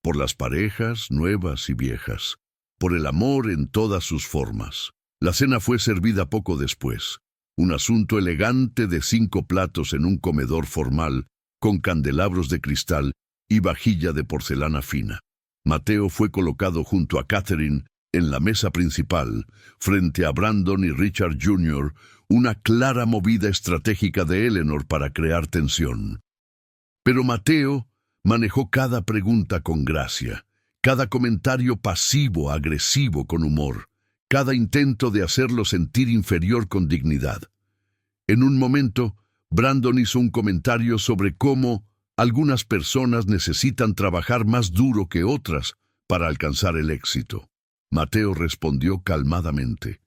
Por las parejas nuevas y viejas. Por el amor en todas sus formas. La cena fue servida poco después. Un asunto elegante de 5 platos en un comedor formal, con candelabros de cristal y vajilla de porcelana fina. Mateo fue colocado junto a Catherine en la mesa principal, frente a Brandon y Richard Jr., una clara movida estratégica de Eleanor para crear tensión. Pero Mateo manejó cada pregunta con gracia, cada comentario pasivo-agresivo con humor, cada intento de hacerlo sentir inferior con dignidad. En un momento, Brandon hizo un comentario sobre cómo algunas personas necesitan trabajar más duro que otras para alcanzar el éxito. Mateo respondió calmadamente.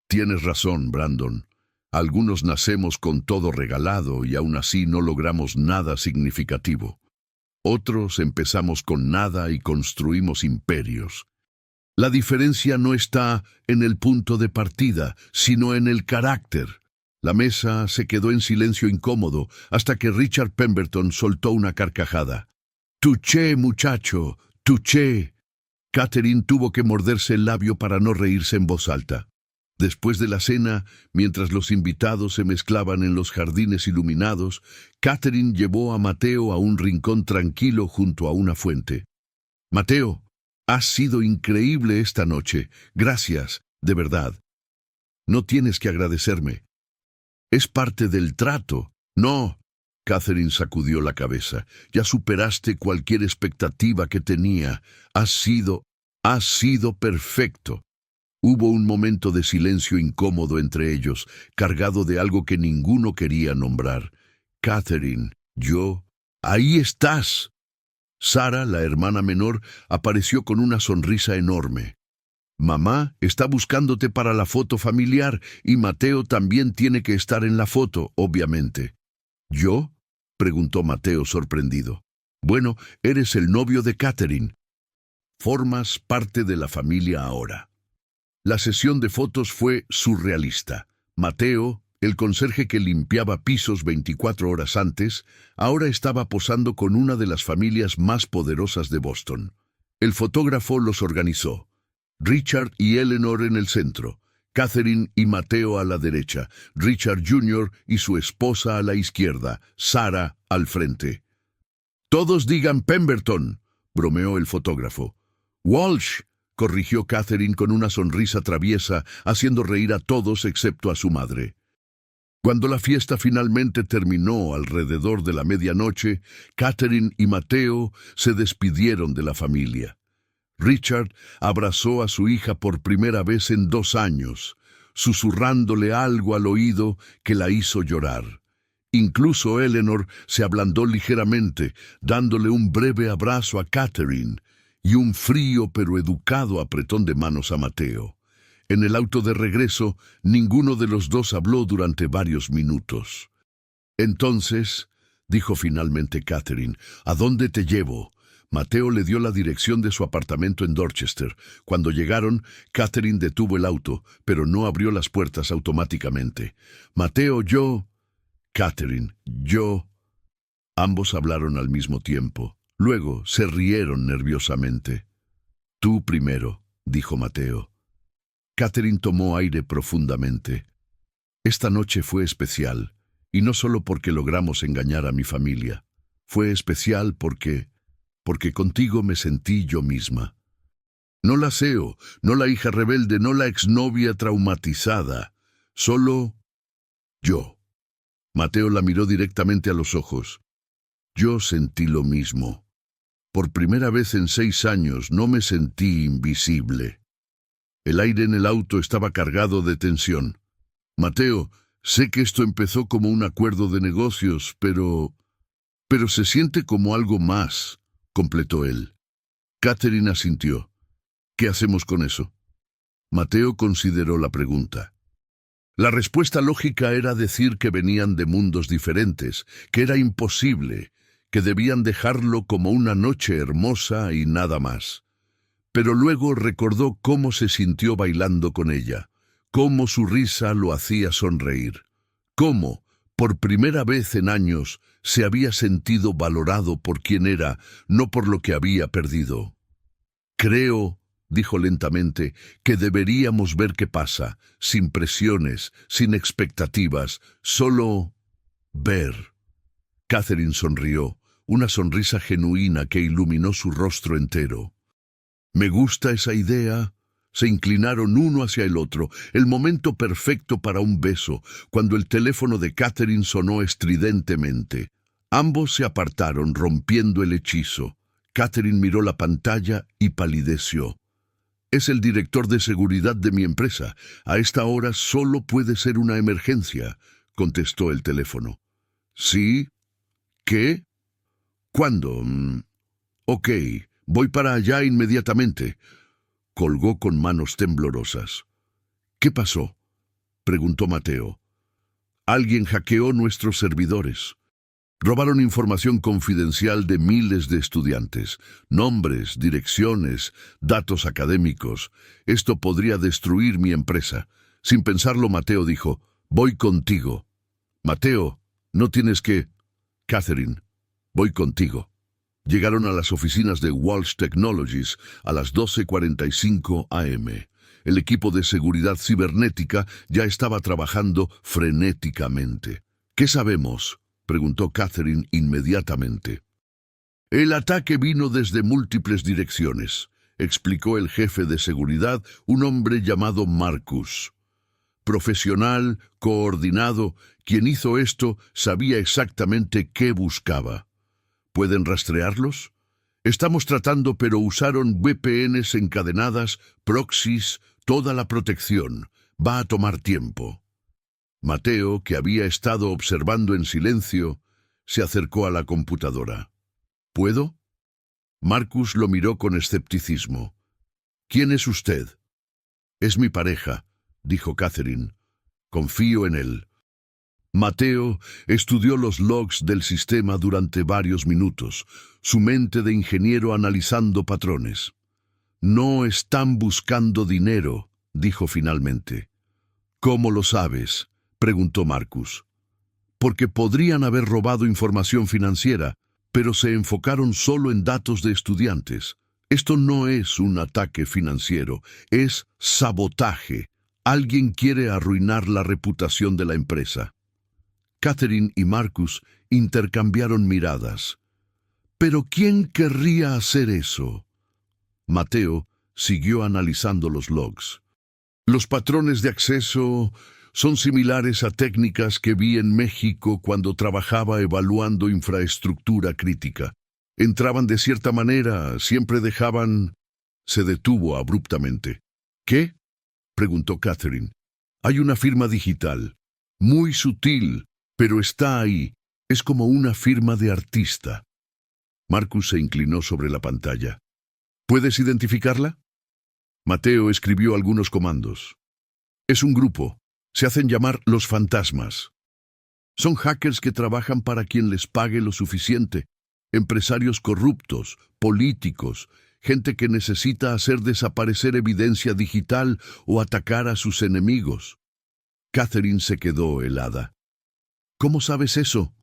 «Tienes razón, Brandon. Algunos nacemos con todo regalado y aún así no logramos nada significativo. Otros empezamos con nada y construimos imperios. La diferencia no está en el punto de partida, sino en el carácter». La mesa se quedó en silencio incómodo hasta que Richard Pemberton soltó una carcajada. «Touché, muchacho, touché». Catherine tuvo que morderse el labio para no reírse en voz alta. Después de la cena, mientras los invitados se mezclaban en los jardines iluminados, Catherine llevó a Mateo a un rincón tranquilo junto a una fuente. «Mateo, has sido increíble esta noche. Gracias, de verdad. No tienes que agradecerme. Es parte del trato». «No», Catherine sacudió la cabeza. «Ya superaste cualquier expectativa que tenía. Has sido perfecto». Hubo un momento de silencio incómodo entre ellos, cargado de algo que ninguno quería nombrar. «Catherine, yo... ¡Ahí estás!». Sara, la hermana menor, apareció con una sonrisa enorme. «Mamá está buscándote para la foto familiar y Mateo también tiene que estar en la foto, obviamente». «¿Yo?», preguntó Mateo sorprendido. «Bueno, eres el novio de Catherine. Formas parte de la familia ahora». La sesión de fotos fue surrealista. Mateo, El conserje que limpiaba pisos 24 horas antes, ahora estaba posando con una de las familias más poderosas de Boston. El fotógrafo los organizó. Richard y Eleanor en el centro, Catherine y Mateo a la derecha, Richard Jr. y su esposa a la izquierda, Sarah al frente. «Todos digan Pemberton», bromeó el fotógrafo. «Walsh», corrigió Catherine con una sonrisa traviesa, haciendo reír a todos excepto a su madre. Cuando la fiesta finalmente terminó alrededor de la medianoche, Catherine y Mateo se despidieron de la familia. Richard abrazó a su hija por primera vez en 2 años, susurrándole algo al oído que la hizo llorar. Incluso Eleanor se ablandó ligeramente, dándole un breve abrazo a Catherine y un frío pero educado apretón de manos a Mateo. En el auto de regreso, ninguno de los dos habló durante varios minutos. «Entonces», dijo finalmente Catherine, «¿a dónde te llevo?» Mateo le dio la dirección de su apartamento en Dorchester. Cuando llegaron, Catherine detuvo el auto, pero no abrió las puertas automáticamente. «Mateo, yo...» «Catherine, yo...» Ambos hablaron al mismo tiempo. Luego se rieron nerviosamente. «Tú primero», dijo Mateo. Catherine tomó aire profundamente. «Esta noche fue especial, y no solo porque logramos engañar a mi familia. Fue especial porque contigo me sentí yo misma. No la CEO, no la hija rebelde, no la exnovia traumatizada. Solo yo». Mateo la miró directamente a los ojos. «Yo sentí lo mismo. Por primera vez en 6 años no me sentí invisible». El aire en el auto estaba cargado de tensión. «Mateo, sé que esto empezó como un acuerdo de negocios, pero se siente como algo más», completó él. Catherine asintió. «¿Qué hacemos con eso?» Mateo consideró la pregunta. La respuesta lógica era decir que venían de mundos diferentes, que era imposible, que debían dejarlo como una noche hermosa y nada más. Pero luego recordó cómo se sintió bailando con ella, cómo su risa lo hacía sonreír, cómo, por primera vez en años, se había sentido valorado por quien era, no por lo que había perdido. «Creo», dijo lentamente, «que deberíamos ver qué pasa, sin presiones, sin expectativas, solo ver». Catherine sonrió, una sonrisa genuina que iluminó su rostro entero. «Me gusta esa idea». Se inclinaron uno hacia el otro, el momento perfecto para un beso, cuando el teléfono de Catherine sonó estridentemente. Ambos se apartaron, rompiendo el hechizo. Catherine miró la pantalla y palideció. «Es el director de seguridad de mi empresa. A esta hora solo puede ser una emergencia», contestó el teléfono. «¿Sí? ¿Qué? ¿Cuándo? Ok, voy para allá inmediatamente». Colgó con manos temblorosas. «¿Qué pasó?», preguntó Mateo. «Alguien hackeó nuestros servidores. Robaron información confidencial de miles de estudiantes, nombres, direcciones, datos académicos. Esto podría destruir mi empresa». Sin pensarlo, Mateo dijo, «Voy contigo». «Mateo, no tienes que...» «Catherine, voy contigo». Llegaron a las oficinas de Walsh Technologies a las 12:45 am. El equipo de seguridad cibernética ya estaba trabajando frenéticamente. «¿Qué sabemos?», preguntó Catherine inmediatamente. «El ataque vino desde múltiples direcciones», explicó el jefe de seguridad, un hombre llamado Marcus. Profesional, coordinado, quien hizo esto sabía exactamente qué buscaba. ¿Pueden rastrearlos? Estamos tratando, pero usaron VPNs encadenadas, proxies, toda la protección. Va a tomar tiempo». Mateo, que había estado observando en silencio, se acercó a la computadora. «¿Puedo?». Marcus lo miró con escepticismo. «¿Quién es usted?». «Es mi pareja», dijo Catherine. «Confío en él». Mateo estudió los logs del sistema durante varios minutos, su mente de ingeniero analizando patrones. «No están buscando dinero», dijo finalmente. «¿Cómo lo sabes?», preguntó Marcus. Porque podrían haber robado información financiera, pero se enfocaron solo en datos de estudiantes. Esto no es un ataque financiero, es sabotaje. Alguien quiere arruinar la reputación de la empresa. Catherine y Marcus intercambiaron miradas. ¿Pero quién querría hacer eso? Mateo siguió analizando los logs. Los patrones de acceso son similares a técnicas que vi en México cuando trabajaba evaluando infraestructura crítica. Entraban de cierta manera, siempre dejaban... Se detuvo abruptamente. ¿Qué? Preguntó Catherine. Hay una firma digital, muy sutil, pero está ahí. Es como una firma de artista. Marcus se inclinó sobre la pantalla. ¿Puedes identificarla? Mateo escribió algunos comandos. Es un grupo. Se hacen llamar los fantasmas. Son hackers que trabajan para quien les pague lo suficiente. Empresarios corruptos, políticos, gente que necesita hacer desaparecer evidencia digital o atacar a sus enemigos. Catherine se quedó helada. ¿Cómo sabes eso?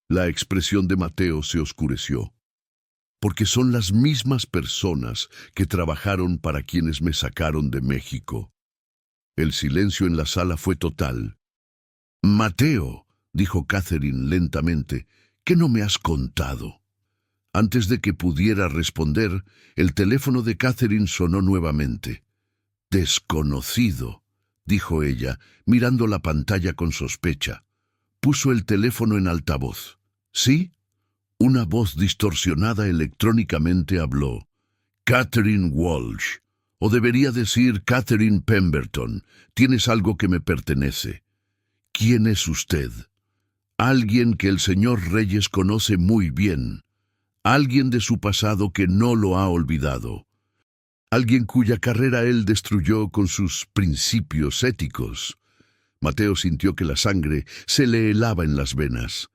La expresión de Mateo se oscureció. Porque son las mismas personas que trabajaron para quienes me sacaron de México. El silencio en la sala fue total. Mateo, dijo Catherine lentamente, ¿qué no me has contado? Antes de que pudiera responder, el teléfono de Catherine sonó nuevamente. Desconocido, dijo ella, mirando la pantalla con sospecha. Puso el teléfono en altavoz. ¿Sí? Una voz distorsionada electrónicamente habló. Catherine Walsh. O debería decir Catherine Pemberton. Tienes algo que me pertenece. ¿Quién es usted? Alguien que el señor Reyes conoce muy bien. Alguien de su pasado que no lo ha olvidado. Alguien cuya carrera él destruyó con sus principios éticos. Mateo sintió que la sangre se le helaba en las venas.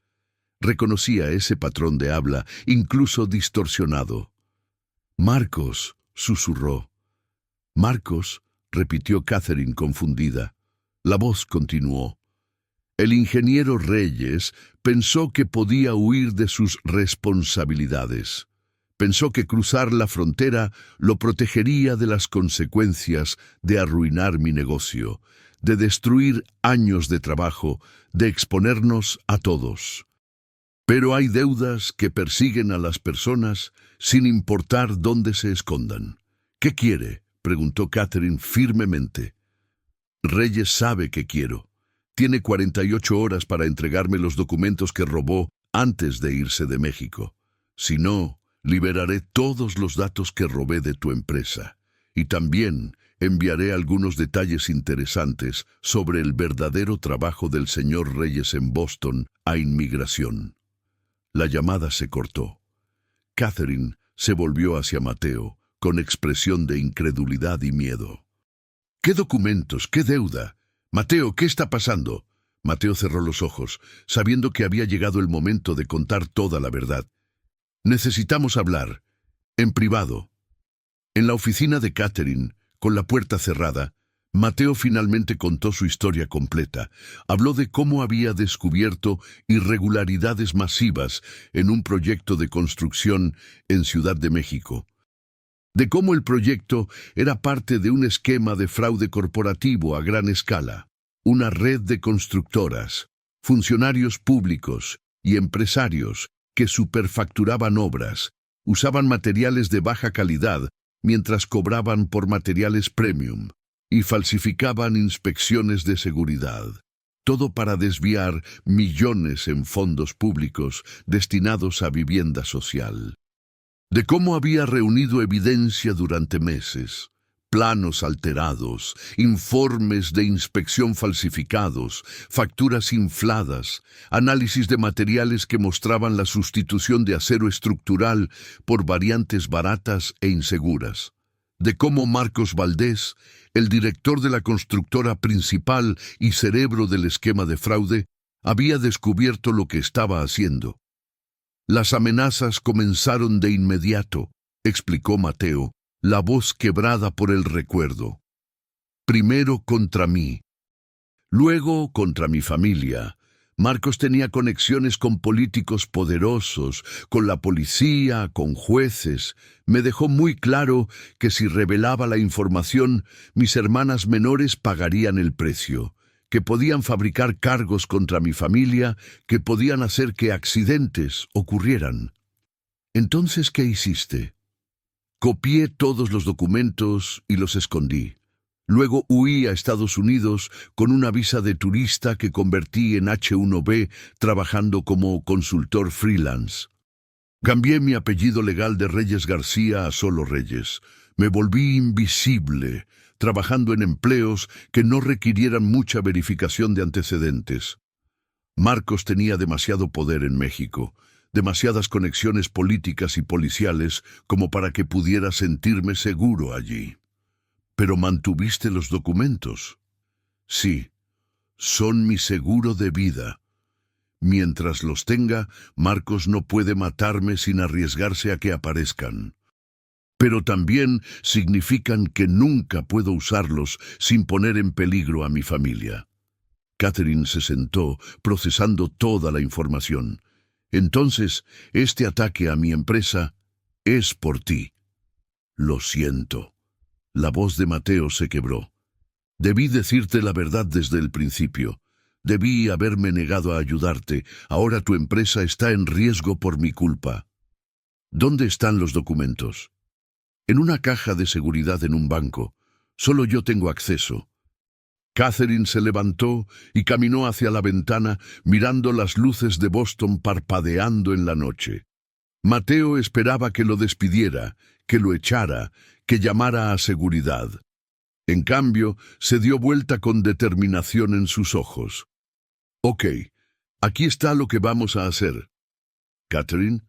Reconocía ese patrón de habla, incluso distorsionado. Marcos, susurró. Marcos, repitió Catherine confundida. La voz continuó. El ingeniero Reyes pensó que podía huir de sus responsabilidades. Pensó que cruzar la frontera lo protegería de las consecuencias de arruinar mi negocio, de destruir años de trabajo, de exponernos a todos. Pero hay deudas que persiguen a las personas sin importar dónde se escondan. ¿Qué quiere?, preguntó Catherine firmemente. Reyes sabe que quiero. Tiene 48 horas para entregarme los documentos que robó antes de irse de México. Si no, liberaré todos los datos que robé de tu empresa. Y también enviaré algunos detalles interesantes sobre el verdadero trabajo del señor Reyes en Boston a Inmigración. La llamada se cortó. Catherine se volvió hacia Mateo con expresión de incredulidad y miedo. ¿Qué documentos? ¿Qué deuda? Mateo, ¿qué está pasando? Mateo cerró los ojos, sabiendo que había llegado el momento de contar toda la verdad. Necesitamos hablar. En privado. En la oficina de Catherine, con la puerta cerrada, Mateo finalmente contó su historia completa. Habló de cómo había descubierto irregularidades masivas en un proyecto de construcción en Ciudad de México. De cómo el proyecto era parte de un esquema de fraude corporativo a gran escala. Una red de constructoras, funcionarios públicos y empresarios que superfacturaban obras, usaban materiales de baja calidad mientras cobraban por materiales premium, y falsificaban inspecciones de seguridad. Todo para desviar millones en fondos públicos destinados a vivienda social. De cómo había reunido evidencia durante meses, planos alterados, informes de inspección falsificados, facturas infladas, análisis de materiales que mostraban la sustitución de acero estructural por variantes baratas e inseguras. De cómo Marcos Valdés, el director de la constructora principal y cerebro del esquema de fraude, había descubierto lo que estaba haciendo. Las amenazas comenzaron de inmediato, explicó Mateo, la voz quebrada por el recuerdo. Primero contra mí, Luego, contra mi familia. Marcos tenía conexiones con políticos poderosos, con la policía, con jueces. Me dejó muy claro que si revelaba la información, mis hermanas menores pagarían el precio, que podían fabricar cargos contra mi familia, que podían hacer que accidentes ocurrieran. Entonces, ¿qué hiciste? Copié todos los documentos y los escondí. Luego huí a Estados Unidos con una visa de turista que convertí en H-1B trabajando como consultor freelance. Cambié mi apellido legal de Reyes García a solo Reyes. Me volví invisible, trabajando en empleos que no requirieran mucha verificación de antecedentes. Marcos tenía demasiado poder en México, demasiadas conexiones políticas y policiales como para que pudiera sentirme seguro allí. ¿Pero mantuviste los documentos? Sí, son mi seguro de vida. Mientras los tenga, Marcos no puede matarme sin arriesgarse a que aparezcan. Pero también significan que nunca puedo usarlos sin poner en peligro a mi familia. Catherine se sentó, procesando toda la información. Entonces, este ataque a mi empresa es por ti. Lo siento. La voz de Mateo se quebró. Debí decirte la verdad desde el principio. Debí haberme negado a ayudarte. Ahora tu empresa está en riesgo por mi culpa. ¿Dónde están los documentos? En una caja de seguridad en un banco. Solo yo tengo acceso. Catherine se levantó y caminó hacia la ventana, mirando las luces de Boston parpadeando en la noche. Mateo esperaba que lo despidiera, que lo echara, que llamara a seguridad. En cambio, se dio vuelta con determinación en sus ojos. Ok, aquí está lo que vamos a hacer. Catherine,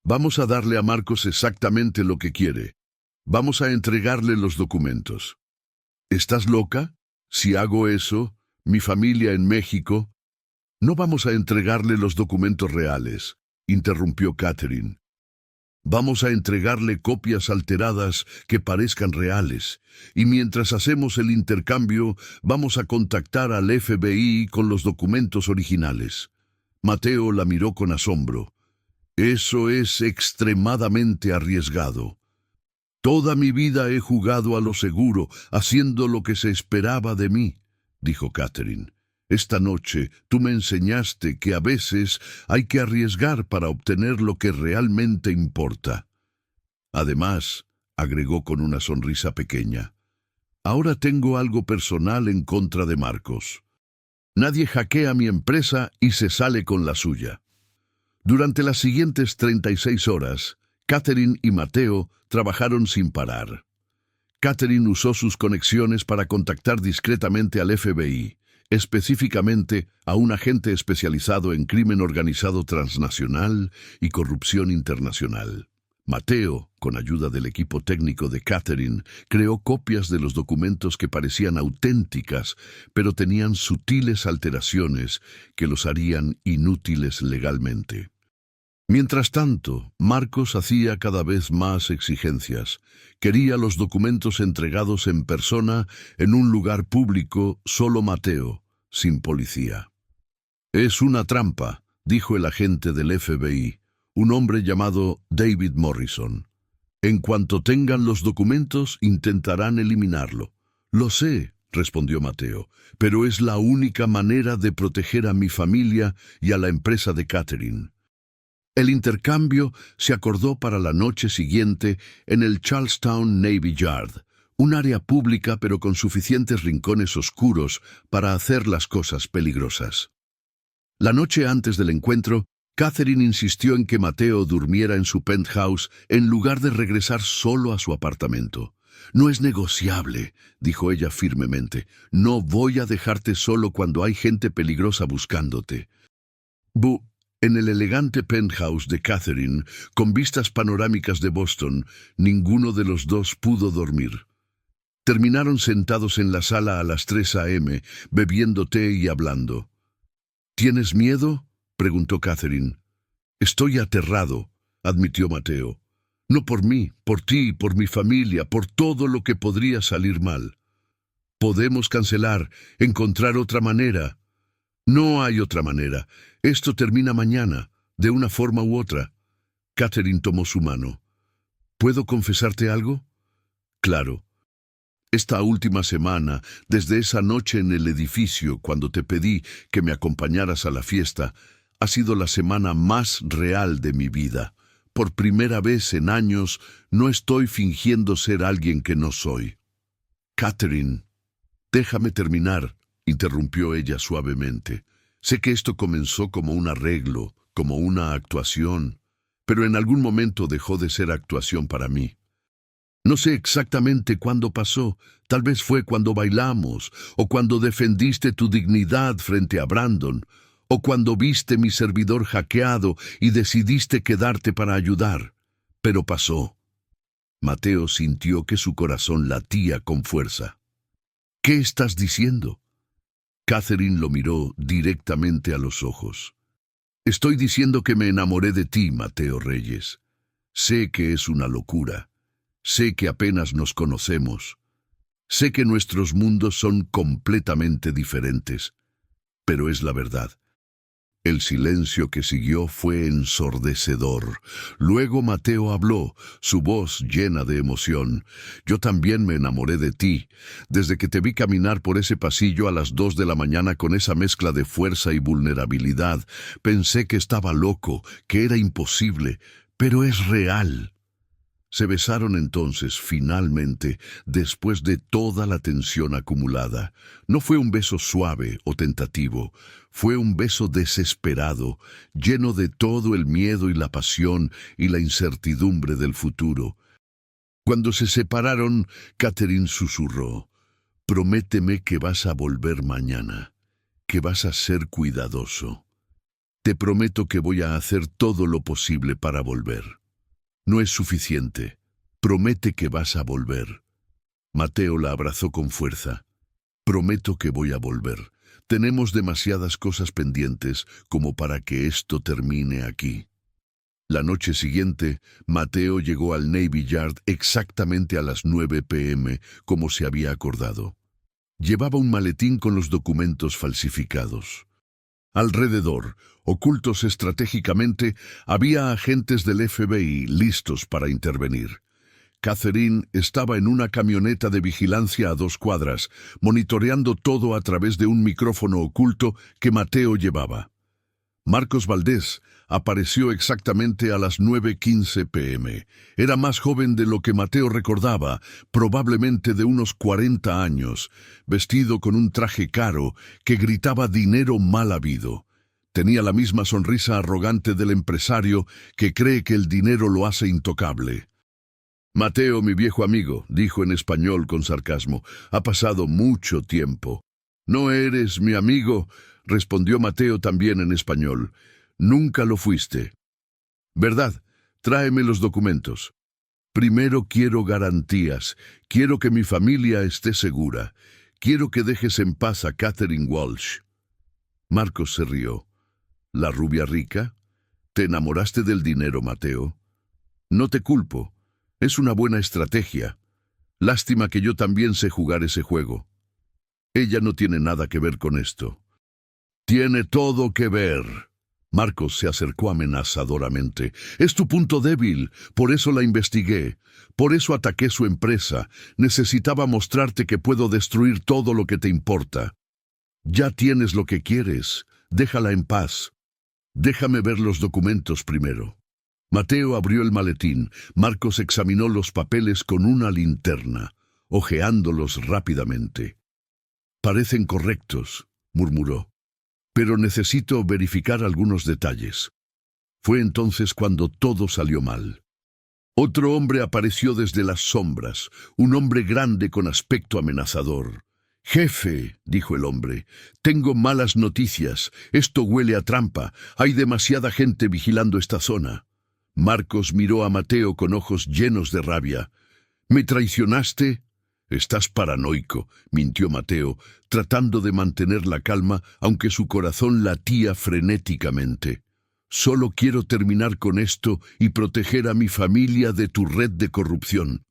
vamos a darle a Marcos exactamente lo que quiere. Vamos a entregarle los documentos. ¿Estás loca? Si hago eso, mi familia en México... No vamos a entregarle los documentos reales, interrumpió Catherine. Vamos a entregarle copias alteradas que parezcan reales, y mientras hacemos el intercambio, vamos a contactar al FBI con los documentos originales. Mateo la miró con asombro. Eso es extremadamente arriesgado. Toda mi vida he jugado a lo seguro, haciendo lo que se esperaba de mí, dijo Catherine. Esta noche tú me enseñaste que a veces hay que arriesgar para obtener lo que realmente importa. Además, agregó con una sonrisa pequeña, ahora tengo algo personal en contra de Marcos. Nadie hackea mi empresa y se sale con la suya. Durante las siguientes 36 horas, Catherine y Mateo trabajaron sin parar. Catherine usó sus conexiones para contactar discretamente al FBI, específicamente a un agente especializado en crimen organizado transnacional y corrupción internacional. Mateo, con ayuda del equipo técnico de Catherine, creó copias de los documentos que parecían auténticas, pero tenían sutiles alteraciones que los harían inútiles legalmente. Mientras tanto, Marcos hacía cada vez más exigencias. Quería los documentos entregados en persona en un lugar público, solo Mateo, sin policía. Es una trampa, dijo el agente del FBI, un hombre llamado David Morrison. En cuanto tengan los documentos, intentarán eliminarlo. Lo sé, respondió Mateo, pero es la única manera de proteger a mi familia y a la empresa de Catherine. El intercambio se acordó para la noche siguiente en el Charlestown Navy Yard, un área pública pero con suficientes rincones oscuros para hacer las cosas peligrosas. La noche antes del encuentro, Catherine insistió en que Mateo durmiera en su penthouse en lugar de regresar solo a su apartamento. No es negociable, dijo ella firmemente. No voy a dejarte solo cuando hay gente peligrosa buscándote. En el elegante penthouse de Catherine, con vistas panorámicas de Boston, ninguno de los dos pudo dormir. Terminaron sentados en la sala a las 3 a.m., bebiendo té y hablando. ¿Tienes miedo?, preguntó Catherine. Estoy aterrado, admitió Mateo. No por mí, por ti, por mi familia, por todo lo que podría salir mal. Podemos cancelar, encontrar otra manera. No hay otra manera. Esto termina mañana, de una forma u otra. Catherine tomó su mano. ¿Puedo confesarte algo? Claro. Esta última semana, desde esa noche en el edificio, cuando te pedí que me acompañaras a la fiesta, ha sido la semana más real de mi vida. Por primera vez en años, no estoy fingiendo ser alguien que no soy. Catherine, déjame terminar, interrumpió ella suavemente. Sé que esto comenzó como un arreglo, como una actuación, pero en algún momento dejó de ser actuación para mí. No sé exactamente cuándo pasó, tal vez fue cuando bailamos, o cuando defendiste tu dignidad frente a Brandon, o cuando viste mi servidor hackeado y decidiste quedarte para ayudar. Pero pasó. Mateo sintió que su corazón latía con fuerza. ¿Qué estás diciendo? Catherine lo miró directamente a los ojos. Estoy diciendo que me enamoré de ti, Mateo Reyes. Sé que es una locura. Sé que apenas nos conocemos. Sé que nuestros mundos son completamente diferentes. Pero es la verdad. El silencio que siguió fue ensordecedor. Luego Mateo habló, su voz llena de emoción. Yo también me enamoré de ti. Desde que te vi caminar por ese pasillo a las 2 de la mañana con esa mezcla de fuerza y vulnerabilidad, pensé que estaba loco, que era imposible, pero es real. Se besaron entonces, finalmente, después de toda la tensión acumulada. No fue un beso suave o tentativo, fue un beso desesperado, lleno de todo el miedo y la pasión y la incertidumbre del futuro. Cuando se separaron, Catherine susurró, «Prométeme que vas a volver mañana, que vas a ser cuidadoso. Te prometo que voy a hacer todo lo posible para volver». No es suficiente. Promete que vas a volver. Mateo la abrazó con fuerza. Prometo que voy a volver. Tenemos demasiadas cosas pendientes como para que esto termine aquí. La noche siguiente, Mateo llegó al Navy Yard exactamente a las 9 p.m., como se había acordado. Llevaba un maletín con los documentos falsificados. Alrededor, ocultos estratégicamente, había agentes del FBI listos para intervenir. Catherine estaba en una camioneta de vigilancia a 2 cuadras, monitoreando todo a través de un micrófono oculto que Mateo llevaba. Marcos Valdés apareció exactamente a las 9:15 p.m. Era más joven de lo que Mateo recordaba, probablemente de unos 40 años, vestido con un traje caro que gritaba dinero mal habido. Tenía la misma sonrisa arrogante del empresario que cree que el dinero lo hace intocable. «Mateo, mi viejo amigo», dijo en español con sarcasmo, «ha pasado mucho tiempo». «¿No eres mi amigo?», respondió Mateo también en español. «Nunca lo fuiste». «¿Verdad? Tráeme los documentos». «Primero quiero garantías. Quiero que mi familia esté segura. Quiero que dejes en paz a Catherine Walsh». Marcos se rió. «¿La rubia rica? ¿Te enamoraste del dinero, Mateo?» «No te culpo. Es una buena estrategia. Lástima que yo también sé jugar ese juego. Ella no tiene nada que ver con esto». «Tiene todo que ver». Marcos se acercó amenazadoramente. «Es tu punto débil, por eso la investigué. Por eso ataqué su empresa. Necesitaba mostrarte que puedo destruir todo lo que te importa. Ya tienes lo que quieres. Déjala en paz. Déjame ver los documentos primero». Mateo abrió el maletín. Marcos examinó los papeles con una linterna, hojeándolos rápidamente. «Parecen correctos», murmuró. «Pero necesito verificar algunos detalles». Fue entonces cuando todo salió mal. Otro hombre apareció desde las sombras, un hombre grande con aspecto amenazador. «Jefe», dijo el hombre, «tengo malas noticias. Esto huele a trampa. Hay demasiada gente vigilando esta zona». Marcos miró a Mateo con ojos llenos de rabia. «¿Me traicionaste?» «Estás paranoico», mintió Mateo, tratando de mantener la calma, aunque su corazón latía frenéticamente. «Solo quiero terminar con esto y proteger a mi familia de tu red de corrupción».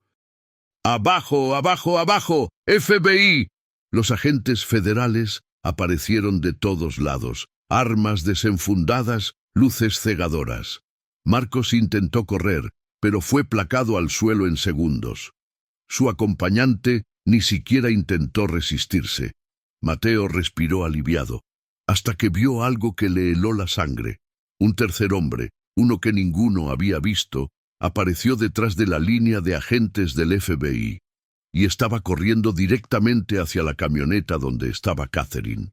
«¡Abajo, abajo, abajo! ¡FBI!», Los agentes federales aparecieron de todos lados, armas desenfundadas, luces cegadoras. Marcos intentó correr, pero fue placado al suelo en segundos. Su acompañante ni siquiera intentó resistirse. Mateo respiró aliviado, hasta que vio algo que le heló la sangre. Un tercer hombre, uno que ninguno había visto, apareció detrás de la línea de agentes del FBI y estaba corriendo directamente hacia la camioneta donde estaba Catherine.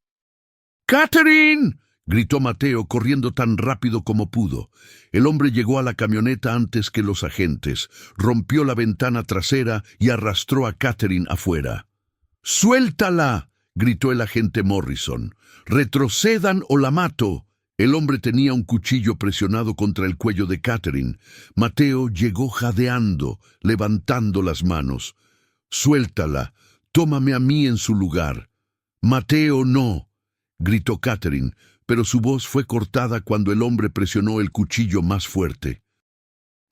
¡Catherine!, gritó Mateo corriendo tan rápido como pudo. El hombre llegó a la camioneta antes que los agentes, rompió la ventana trasera y arrastró a Catherine afuera. ¡Suéltala!, gritó el agente Morrison. ¡Retrocedan o la mato! El hombre tenía un cuchillo presionado contra el cuello de Catherine. Mateo llegó jadeando, levantando las manos. «Suéltala, tómame a mí en su lugar». «Mateo, no», gritó Catherine, pero su voz fue cortada cuando el hombre presionó el cuchillo más fuerte.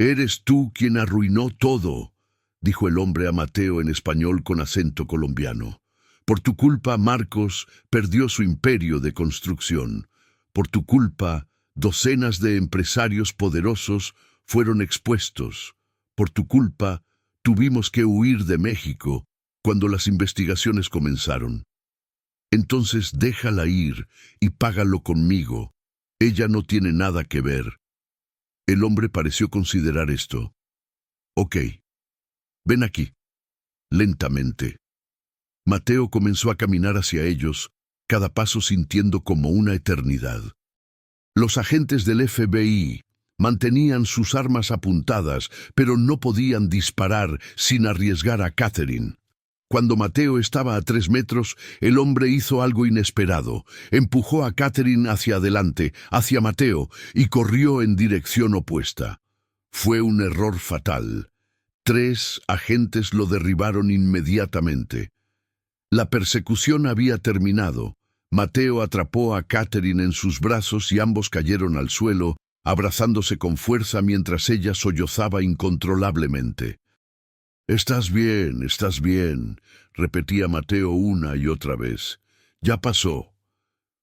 «Eres tú quien arruinó todo», dijo el hombre a Mateo en español con acento colombiano. «Por tu culpa, Marcos perdió su imperio de construcción. Por tu culpa, docenas de empresarios poderosos fueron expuestos. Por tu culpa, tuvimos que huir de México cuando las investigaciones comenzaron. Entonces déjala ir y págalo conmigo. Ella no tiene nada que ver». El hombre pareció considerar esto. «Ok, ven aquí». Lentamente. Mateo comenzó a caminar hacia ellos, cada paso sintiendo como una eternidad. Los agentes del FBI mantenían sus armas apuntadas, pero no podían disparar sin arriesgar a Catherine. Cuando Mateo estaba a 3 metros, el hombre hizo algo inesperado. Empujó a Catherine hacia adelante, hacia Mateo, y corrió en dirección opuesta. Fue un error fatal. 3 agentes lo derribaron inmediatamente. La persecución había terminado. Mateo atrapó a Catherine en sus brazos y ambos cayeron al suelo, abrazándose con fuerza mientras ella sollozaba incontrolablemente. Estás bien, repetía Mateo una y otra vez. Ya pasó».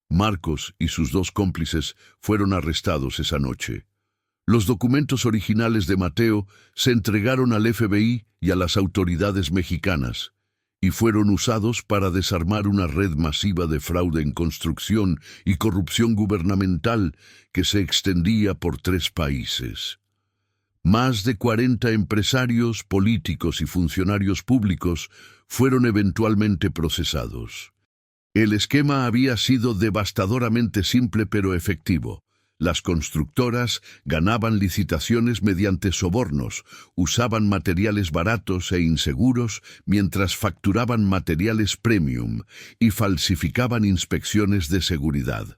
Marcos y sus 2 cómplices fueron arrestados esa noche. Los documentos originales de Mateo se entregaron al FBI y a las autoridades mexicanas, y fueron usados para desarmar una red masiva de fraude en construcción y corrupción gubernamental que se extendía por 3 países. Más de 40 empresarios, políticos y funcionarios públicos fueron eventualmente procesados. El esquema había sido devastadoramente simple pero efectivo. Las constructoras ganaban licitaciones mediante sobornos, usaban materiales baratos e inseguros mientras facturaban materiales premium y falsificaban inspecciones de seguridad.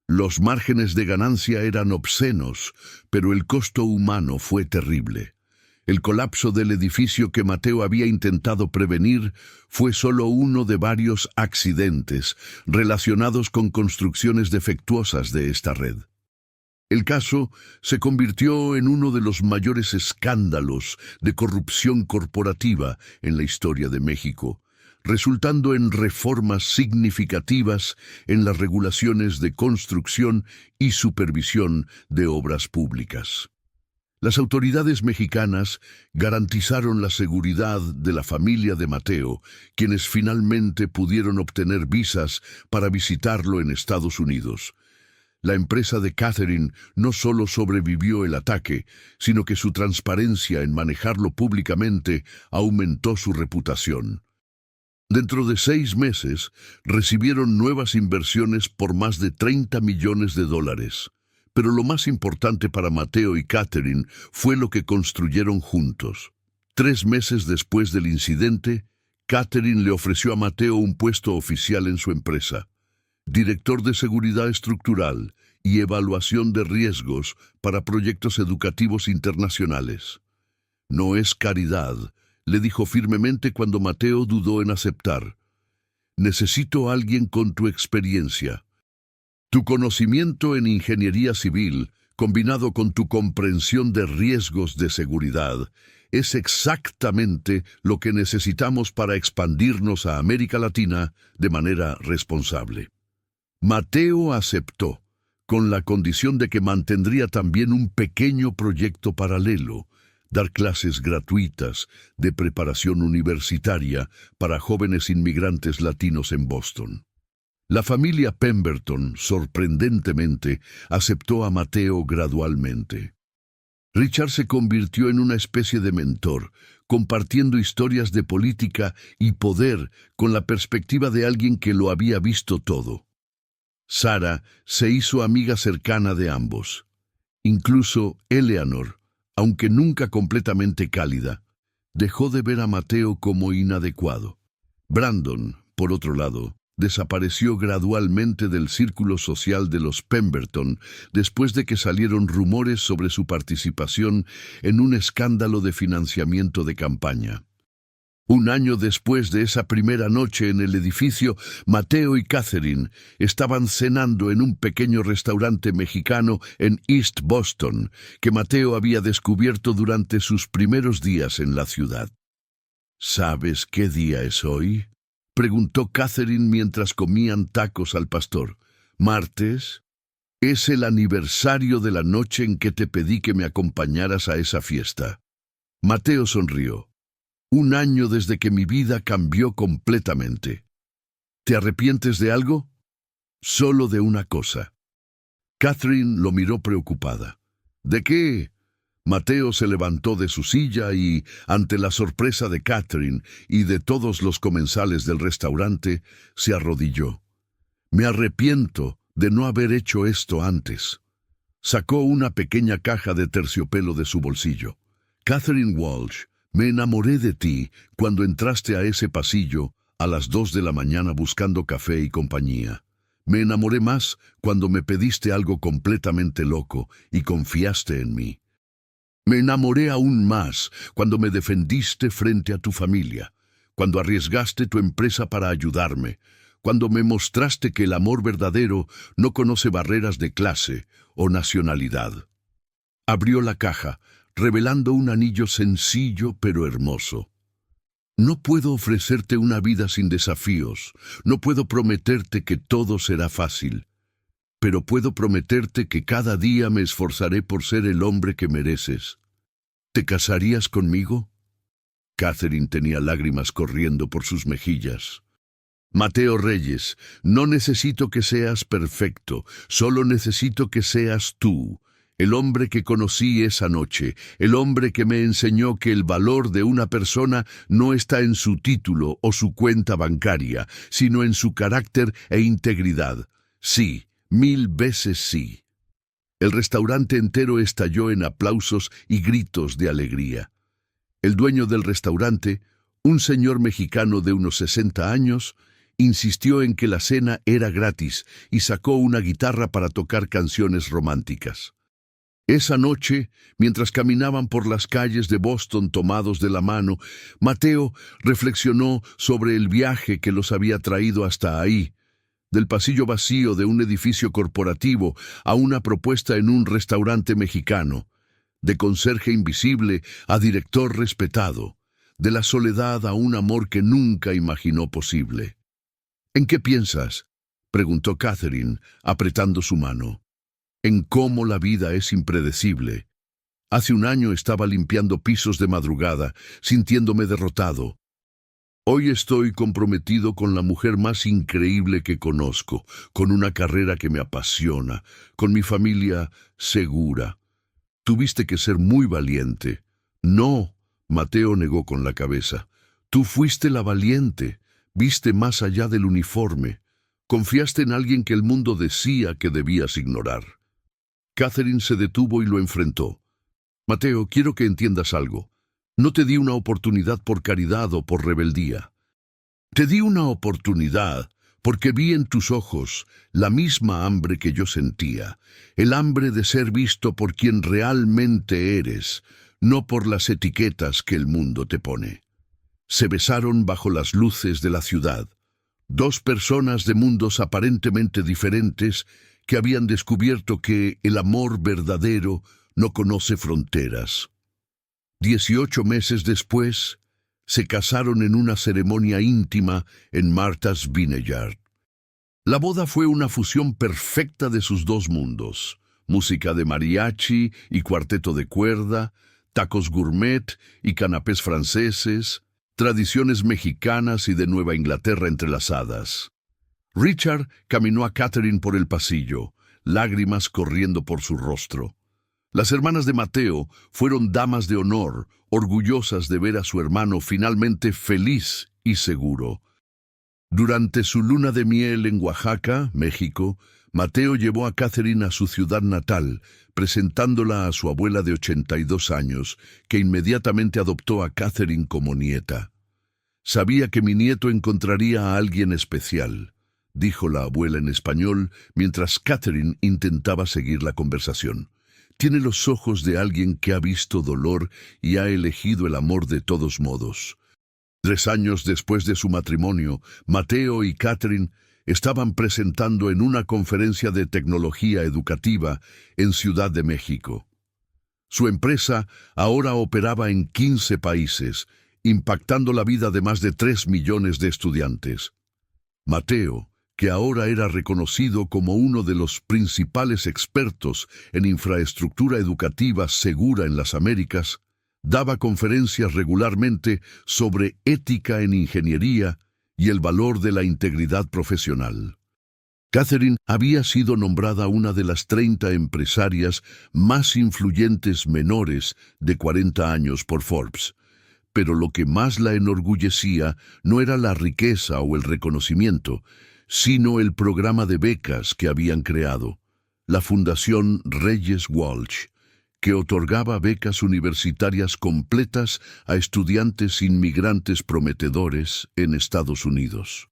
Los márgenes de ganancia eran obscenos, pero el costo humano fue terrible. El colapso del edificio que Mateo había intentado prevenir fue solo uno de varios accidentes relacionados con construcciones defectuosas de esta red. El caso se convirtió en uno de los mayores escándalos de corrupción corporativa en la historia de México, resultando en reformas significativas en las regulaciones de construcción y supervisión de obras públicas. Las autoridades mexicanas garantizaron la seguridad de la familia de Mateo, quienes finalmente pudieron obtener visas para visitarlo en Estados Unidos. La empresa de Catherine no solo sobrevivió el ataque, sino que su transparencia en manejarlo públicamente aumentó su reputación. Dentro de 6 meses, recibieron nuevas inversiones por más de $30 millones. Pero lo más importante para Mateo y Catherine fue lo que construyeron juntos. 3 meses después del incidente, Catherine le ofreció a Mateo un puesto oficial en su empresa, director de seguridad estructural y evaluación de riesgos para proyectos educativos internacionales. «No es caridad», le dijo firmemente cuando Mateo dudó en aceptar. «Necesito a alguien con tu experiencia. Tu conocimiento en ingeniería civil, combinado con tu comprensión de riesgos de seguridad, es exactamente lo que necesitamos para expandirnos a América Latina de manera responsable. Mateo aceptó, con la condición de que mantendría también un pequeño proyecto paralelo, dar clases gratuitas de preparación universitaria para jóvenes inmigrantes latinos en Boston. La familia Pemberton, sorprendentemente, aceptó a Mateo gradualmente. Richard se convirtió en una especie de mentor, compartiendo historias de política y poder con la perspectiva de alguien que lo había visto todo. Sarah se hizo amiga cercana de ambos. Incluso Eleanor, aunque nunca completamente cálida, dejó de ver a Mateo como inadecuado. Brandon, por otro lado, desapareció gradualmente del círculo social de los Pemberton después de que salieron rumores sobre su participación en un escándalo de financiamiento de campaña. Un año después de esa primera noche en el edificio, Mateo y Catherine estaban cenando en un pequeño restaurante mexicano en East Boston, que Mateo había descubierto durante sus primeros días en la ciudad. ¿Sabes qué día es hoy?, preguntó Catherine mientras comían tacos al pastor. ¿Martes? Es el aniversario de la noche en que te pedí que me acompañaras a esa fiesta. Mateo sonrió. 1 año desde que mi vida cambió completamente. ¿Te arrepientes de algo? Solo de una cosa. Catherine lo miró preocupada. ¿De qué? Mateo se levantó de su silla y, ante la sorpresa de Catherine y de todos los comensales del restaurante, se arrodilló. Me arrepiento de no haber hecho esto antes. Sacó una pequeña caja de terciopelo de su bolsillo. Catherine Walsh, me enamoré de ti cuando entraste a ese pasillo a las 2 de la mañana buscando café y compañía. Me enamoré más cuando me pediste algo completamente loco y confiaste en mí. Me enamoré aún más cuando me defendiste frente a tu familia, cuando arriesgaste tu empresa para ayudarme, cuando me mostraste que el amor verdadero no conoce barreras de clase o nacionalidad. Abrió la caja, revelando un anillo sencillo pero hermoso. No puedo ofrecerte una vida sin desafíos, no puedo prometerte que todo será fácil, pero puedo prometerte que cada día me esforzaré por ser el hombre que mereces. ¿Te casarías conmigo? Catherine tenía lágrimas corriendo por sus mejillas. Mateo Reyes, no necesito que seas perfecto, solo necesito que seas tú, el hombre que conocí esa noche, el hombre que me enseñó que el valor de una persona no está en su título o su cuenta bancaria, sino en su carácter e integridad. Sí, 1000 veces sí. El restaurante entero estalló en aplausos y gritos de alegría. El dueño del restaurante, un señor mexicano de unos 60 años, insistió en que la cena era gratis y sacó una guitarra para tocar canciones románticas. Esa noche, mientras caminaban por las calles de Boston tomados de la mano, Mateo reflexionó sobre el viaje que los había traído hasta ahí, del pasillo vacío de un edificio corporativo a una propuesta en un restaurante mexicano, de conserje invisible a director respetado, de la soledad a un amor que nunca imaginó posible. ¿En qué piensas?, preguntó Catherine, apretando su mano. En cómo la vida es impredecible. Hace 1 año estaba limpiando pisos de madrugada, sintiéndome derrotado. Hoy estoy comprometido con la mujer más increíble que conozco, con una carrera que me apasiona, con mi familia segura. Tuviste que ser muy valiente. No, Mateo negó con la cabeza. Tú fuiste la valiente, viste más allá del uniforme. Confiaste en alguien que el mundo decía que debías ignorar. Catherine se detuvo y lo enfrentó. Mateo, quiero que entiendas algo. No te di una oportunidad por caridad o por rebeldía. Te di una oportunidad porque vi en tus ojos la misma hambre que yo sentía, el hambre de ser visto por quien realmente eres, no por las etiquetas que el mundo te pone. Se besaron bajo las luces de la ciudad. 2 personas de mundos aparentemente diferentes que habían descubierto que el amor verdadero no conoce fronteras. 18 meses después, se casaron en una ceremonia íntima en Martha's Vineyard. La boda fue una fusión perfecta de sus dos mundos: música de mariachi y cuarteto de cuerda, tacos gourmet y canapés franceses, tradiciones mexicanas y de Nueva Inglaterra entrelazadas. Richard caminó a Catherine por el pasillo, lágrimas corriendo por su rostro. Las hermanas de Mateo fueron damas de honor, orgullosas de ver a su hermano finalmente feliz y seguro. Durante su luna de miel en Oaxaca, México, Mateo llevó a Catherine a su ciudad natal, presentándola a su abuela de 82 años, que inmediatamente adoptó a Catherine como nieta. «Sabía que mi nieto encontraría a alguien especial», dijo la abuela en español, mientras Catherine intentaba seguir la conversación. «Tiene los ojos de alguien que ha visto dolor y ha elegido el amor de todos modos». 3 años después de su matrimonio, Mateo y Catherine estaban presentando en una conferencia de tecnología educativa en Ciudad de México. Su empresa ahora operaba en 15 países, impactando la vida de más de 3 millones de estudiantes. Mateo, que ahora era reconocido como uno de los principales expertos en infraestructura educativa segura en las Américas, daba conferencias regularmente sobre ética en ingeniería y el valor de la integridad profesional. Catherine había sido nombrada una de las 30 empresarias más influyentes menores de 40 años por Forbes, pero lo que más la enorgullecía no era la riqueza o el reconocimiento, sino el programa de becas que habían creado, la Fundación Reyes Walsh, que otorgaba becas universitarias completas a estudiantes inmigrantes prometedores en Estados Unidos.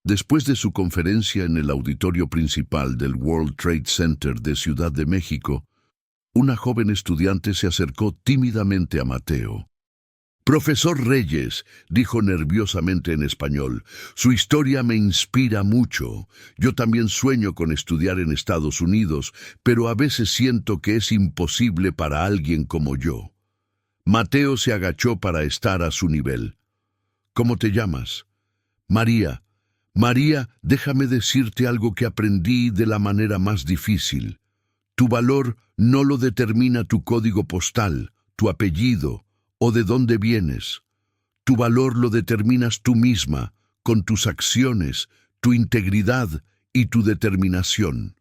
Después de su conferencia en el auditorio principal del World Trade Center de Ciudad de México, una joven estudiante se acercó tímidamente a Mateo. «Profesor Reyes», dijo nerviosamente en español, «su historia me inspira mucho. Yo también sueño con estudiar en Estados Unidos, pero a veces siento que es imposible para alguien como yo». Mateo se agachó para estar a su nivel. «¿Cómo te llamas?» «María. María, déjame decirte algo que aprendí de la manera más difícil. Tu valor no lo determina tu código postal, tu apellido o de dónde vienes. Tu valor lo determinas tú misma, con tus acciones, tu integridad y tu determinación».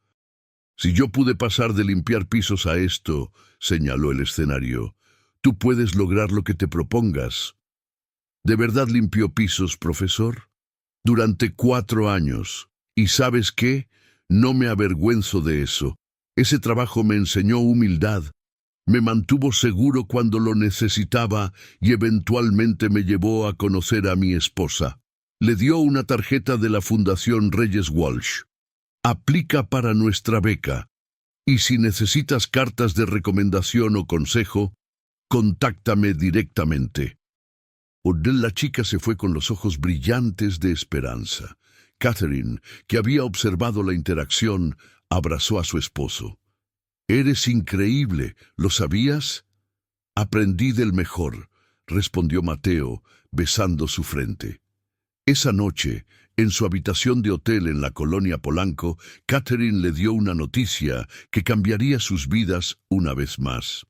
«Si yo pude pasar de limpiar pisos a esto», señaló el escenario, «tú puedes lograr lo que te propongas». «¿De verdad limpió pisos, profesor?» «Durante 4 años. ¿Y sabes qué? No me avergüenzo de eso. Ese trabajo me enseñó humildad. Me mantuvo seguro cuando lo necesitaba y eventualmente me llevó a conocer a mi esposa. Le dio una tarjeta de la Fundación Reyes Walsh. Aplica para nuestra beca. Y si necesitas cartas de recomendación o consejo, contáctame directamente». La chica se fue con los ojos brillantes de esperanza. Catherine, que había observado la interacción, abrazó a su esposo. «Eres increíble, ¿lo sabías?» «Aprendí del mejor», respondió Mateo, besando su frente. Esa noche, en su habitación de hotel en la colonia Polanco, Catherine le dio una noticia que cambiaría sus vidas una vez más.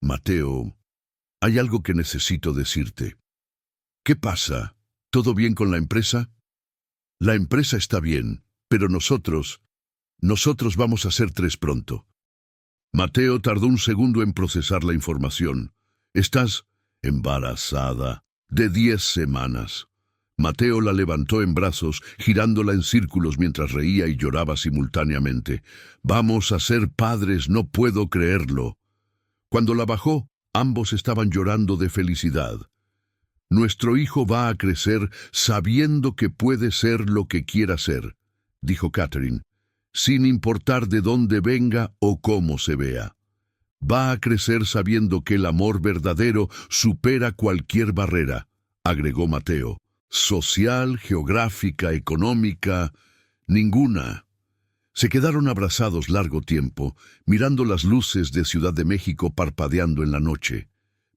«Mateo, hay algo que necesito decirte». «¿Qué pasa? ¿Todo bien con la empresa?» «La empresa está bien, pero nosotros vamos a ser 3 pronto». Mateo tardó un segundo en procesar la información. «Estás embarazada de 10 semanas». Mateo la levantó en brazos, girándola en círculos mientras reía y lloraba simultáneamente. «Vamos a ser padres, no puedo creerlo». Cuando la bajó, ambos estaban llorando de felicidad. «Nuestro hijo va a crecer sabiendo que puede ser lo que quiera ser», dijo Catherine, «sin importar de dónde venga o cómo se vea. Va a crecer sabiendo que el amor verdadero supera cualquier barrera», agregó Mateo. «Social, geográfica, económica, ninguna». Se quedaron abrazados largo tiempo, mirando las luces de Ciudad de México parpadeando en la noche.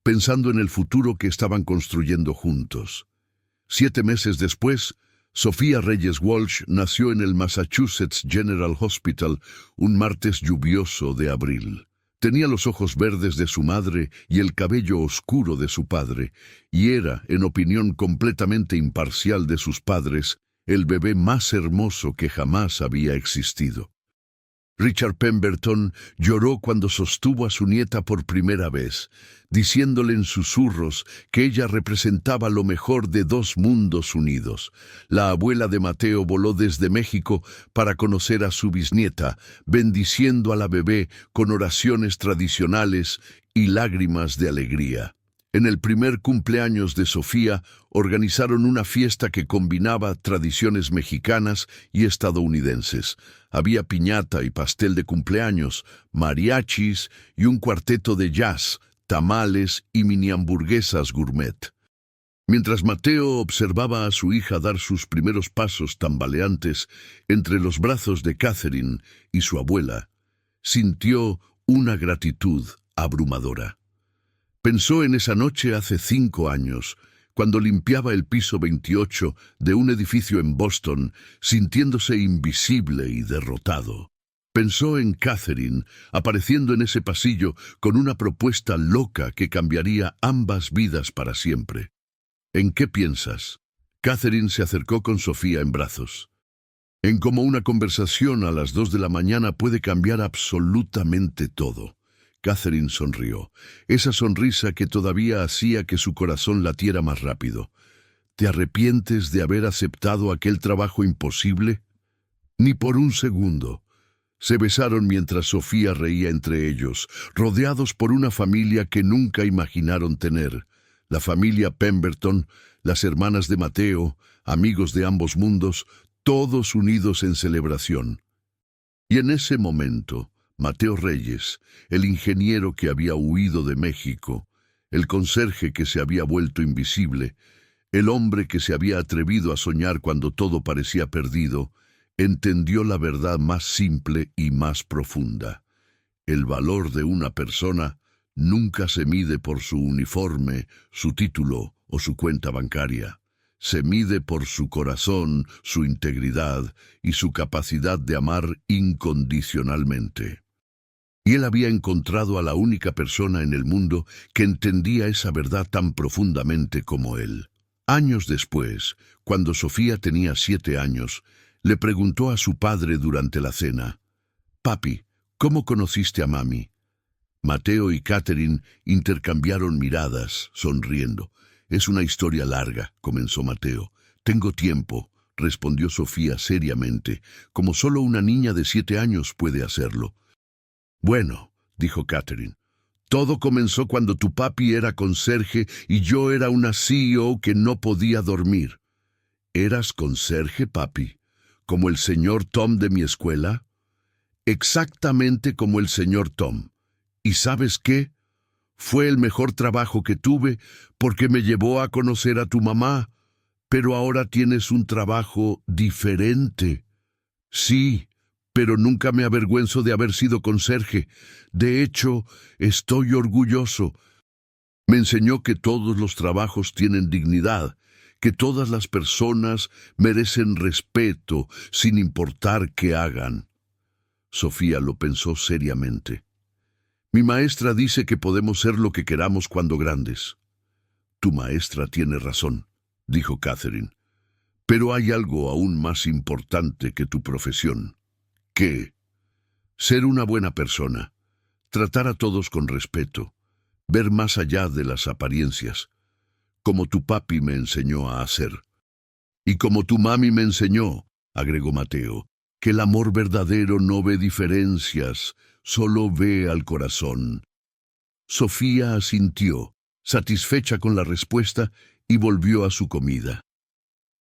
pensando en el futuro que estaban construyendo juntos. 7 meses después, Sofía Reyes Walsh nació en el Massachusetts General Hospital un martes lluvioso de abril. Tenía los ojos verdes de su madre y el cabello oscuro de su padre, y era, en opinión completamente imparcial de sus padres, el bebé más hermoso que jamás había existido. Richard Pemberton lloró cuando sostuvo a su nieta por primera vez, diciéndole en susurros que ella representaba lo mejor de 2 mundos unidos. La abuela de Mateo voló desde México para conocer a su bisnieta, bendiciendo a la bebé con oraciones tradicionales y lágrimas de alegría. En el primer cumpleaños de Sofía, organizaron una fiesta que combinaba tradiciones mexicanas y estadounidenses. Había piñata y pastel de cumpleaños, mariachis y un cuarteto de jazz, tamales y mini hamburguesas gourmet. Mientras Mateo observaba a su hija dar sus primeros pasos tambaleantes entre los brazos de Catherine y su abuela, sintió una gratitud abrumadora. Pensó en esa noche hace 5 años, cuando limpiaba el piso 28 de un edificio en Boston, sintiéndose invisible y derrotado. Pensó en Catherine, apareciendo en ese pasillo con una propuesta loca que cambiaría ambas vidas para siempre. ¿En qué piensas? Catherine se acercó con Sofía en brazos. En cómo una conversación a las 2 de la mañana puede cambiar absolutamente todo. Catherine sonrió, esa sonrisa que todavía hacía que su corazón latiera más rápido. ¿Te arrepientes de haber aceptado aquel trabajo imposible? Ni por un segundo. Se besaron mientras Sofía reía entre ellos, rodeados por una familia que nunca imaginaron tener. La familia Pemberton, las hermanas de Mateo, amigos de ambos mundos, todos unidos en celebración. Y en ese momento, Mateo Reyes, el ingeniero que había huido de México, el conserje que se había vuelto invisible, el hombre que se había atrevido a soñar cuando todo parecía perdido, entendió la verdad más simple y más profunda. El valor de una persona nunca se mide por su uniforme, su título o su cuenta bancaria. Se mide por su corazón, su integridad y su capacidad de amar incondicionalmente. Y él había encontrado a la única persona en el mundo que entendía esa verdad tan profundamente como él. Años después, cuando Sofía tenía 7 años, le preguntó a su padre durante la cena: «Papi, ¿cómo conociste a mami?» Mateo y Catherine intercambiaron miradas, sonriendo. «Es una historia larga», comenzó Mateo. «Tengo tiempo», respondió Sofía seriamente, como solo una niña de 7 años puede hacerlo. «Bueno», dijo Catherine, «todo comenzó cuando tu papi era conserje y yo era una CEO que no podía dormir». «¿Eras conserje, papi? ¿Como el señor Tom de mi escuela?» «Exactamente como el señor Tom. ¿Y sabes qué? Fue el mejor trabajo que tuve porque me llevó a conocer a tu mamá. Pero ahora tienes un trabajo diferente». «Sí, pero nunca me avergüenzo de haber sido conserje. De hecho, estoy orgulloso. Me enseñó que todos los trabajos tienen dignidad, que todas las personas merecen respeto sin importar qué hagan». Sofía lo pensó seriamente. «Mi maestra dice que podemos ser lo que queramos cuando grandes». «Tu maestra tiene razón», dijo Catherine. «Pero hay algo aún más importante que tu profesión». «¿Qué?» «Ser una buena persona, tratar a todos con respeto, ver más allá de las apariencias, como tu papi me enseñó a hacer». «Y como tu mami me enseñó», agregó Mateo, «que el amor verdadero no ve diferencias, solo ve al corazón». Sofía asintió, satisfecha con la respuesta, y volvió a su comida.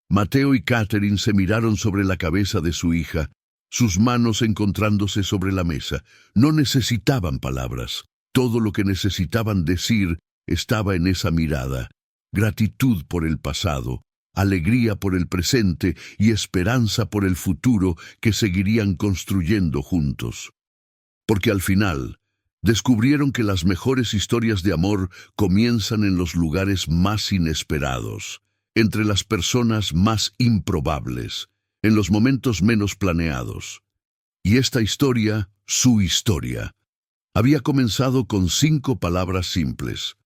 Mateo y Catherine se miraron sobre la cabeza de su hija, sus manos encontrándose sobre la mesa. No necesitaban palabras. Todo lo que necesitaban decir estaba en esa mirada: gratitud por el pasado, alegría por el presente y esperanza por el futuro que seguirían construyendo juntos. Porque al final, Descubrieron que las mejores historias de amor comienzan en los lugares más inesperados, entre las personas más improbables, en los momentos menos planeados. Y esta historia, su historia, había comenzado con 5 palabras simples.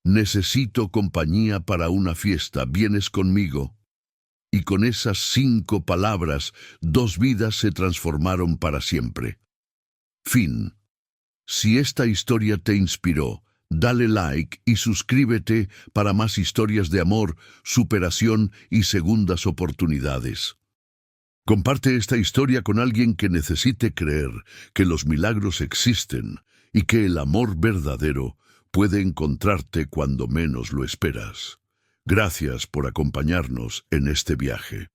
Necesito compañía para una fiesta, ¿vienes conmigo? Y con esas 5 palabras, 2 vidas se transformaron para siempre. Fin. Si esta historia te inspiró, dale like y suscríbete para más historias de amor, superación y segundas oportunidades. Comparte esta historia con alguien que necesite creer que los milagros existen y que el amor verdadero puede encontrarte cuando menos lo esperas. Gracias por acompañarnos en este viaje.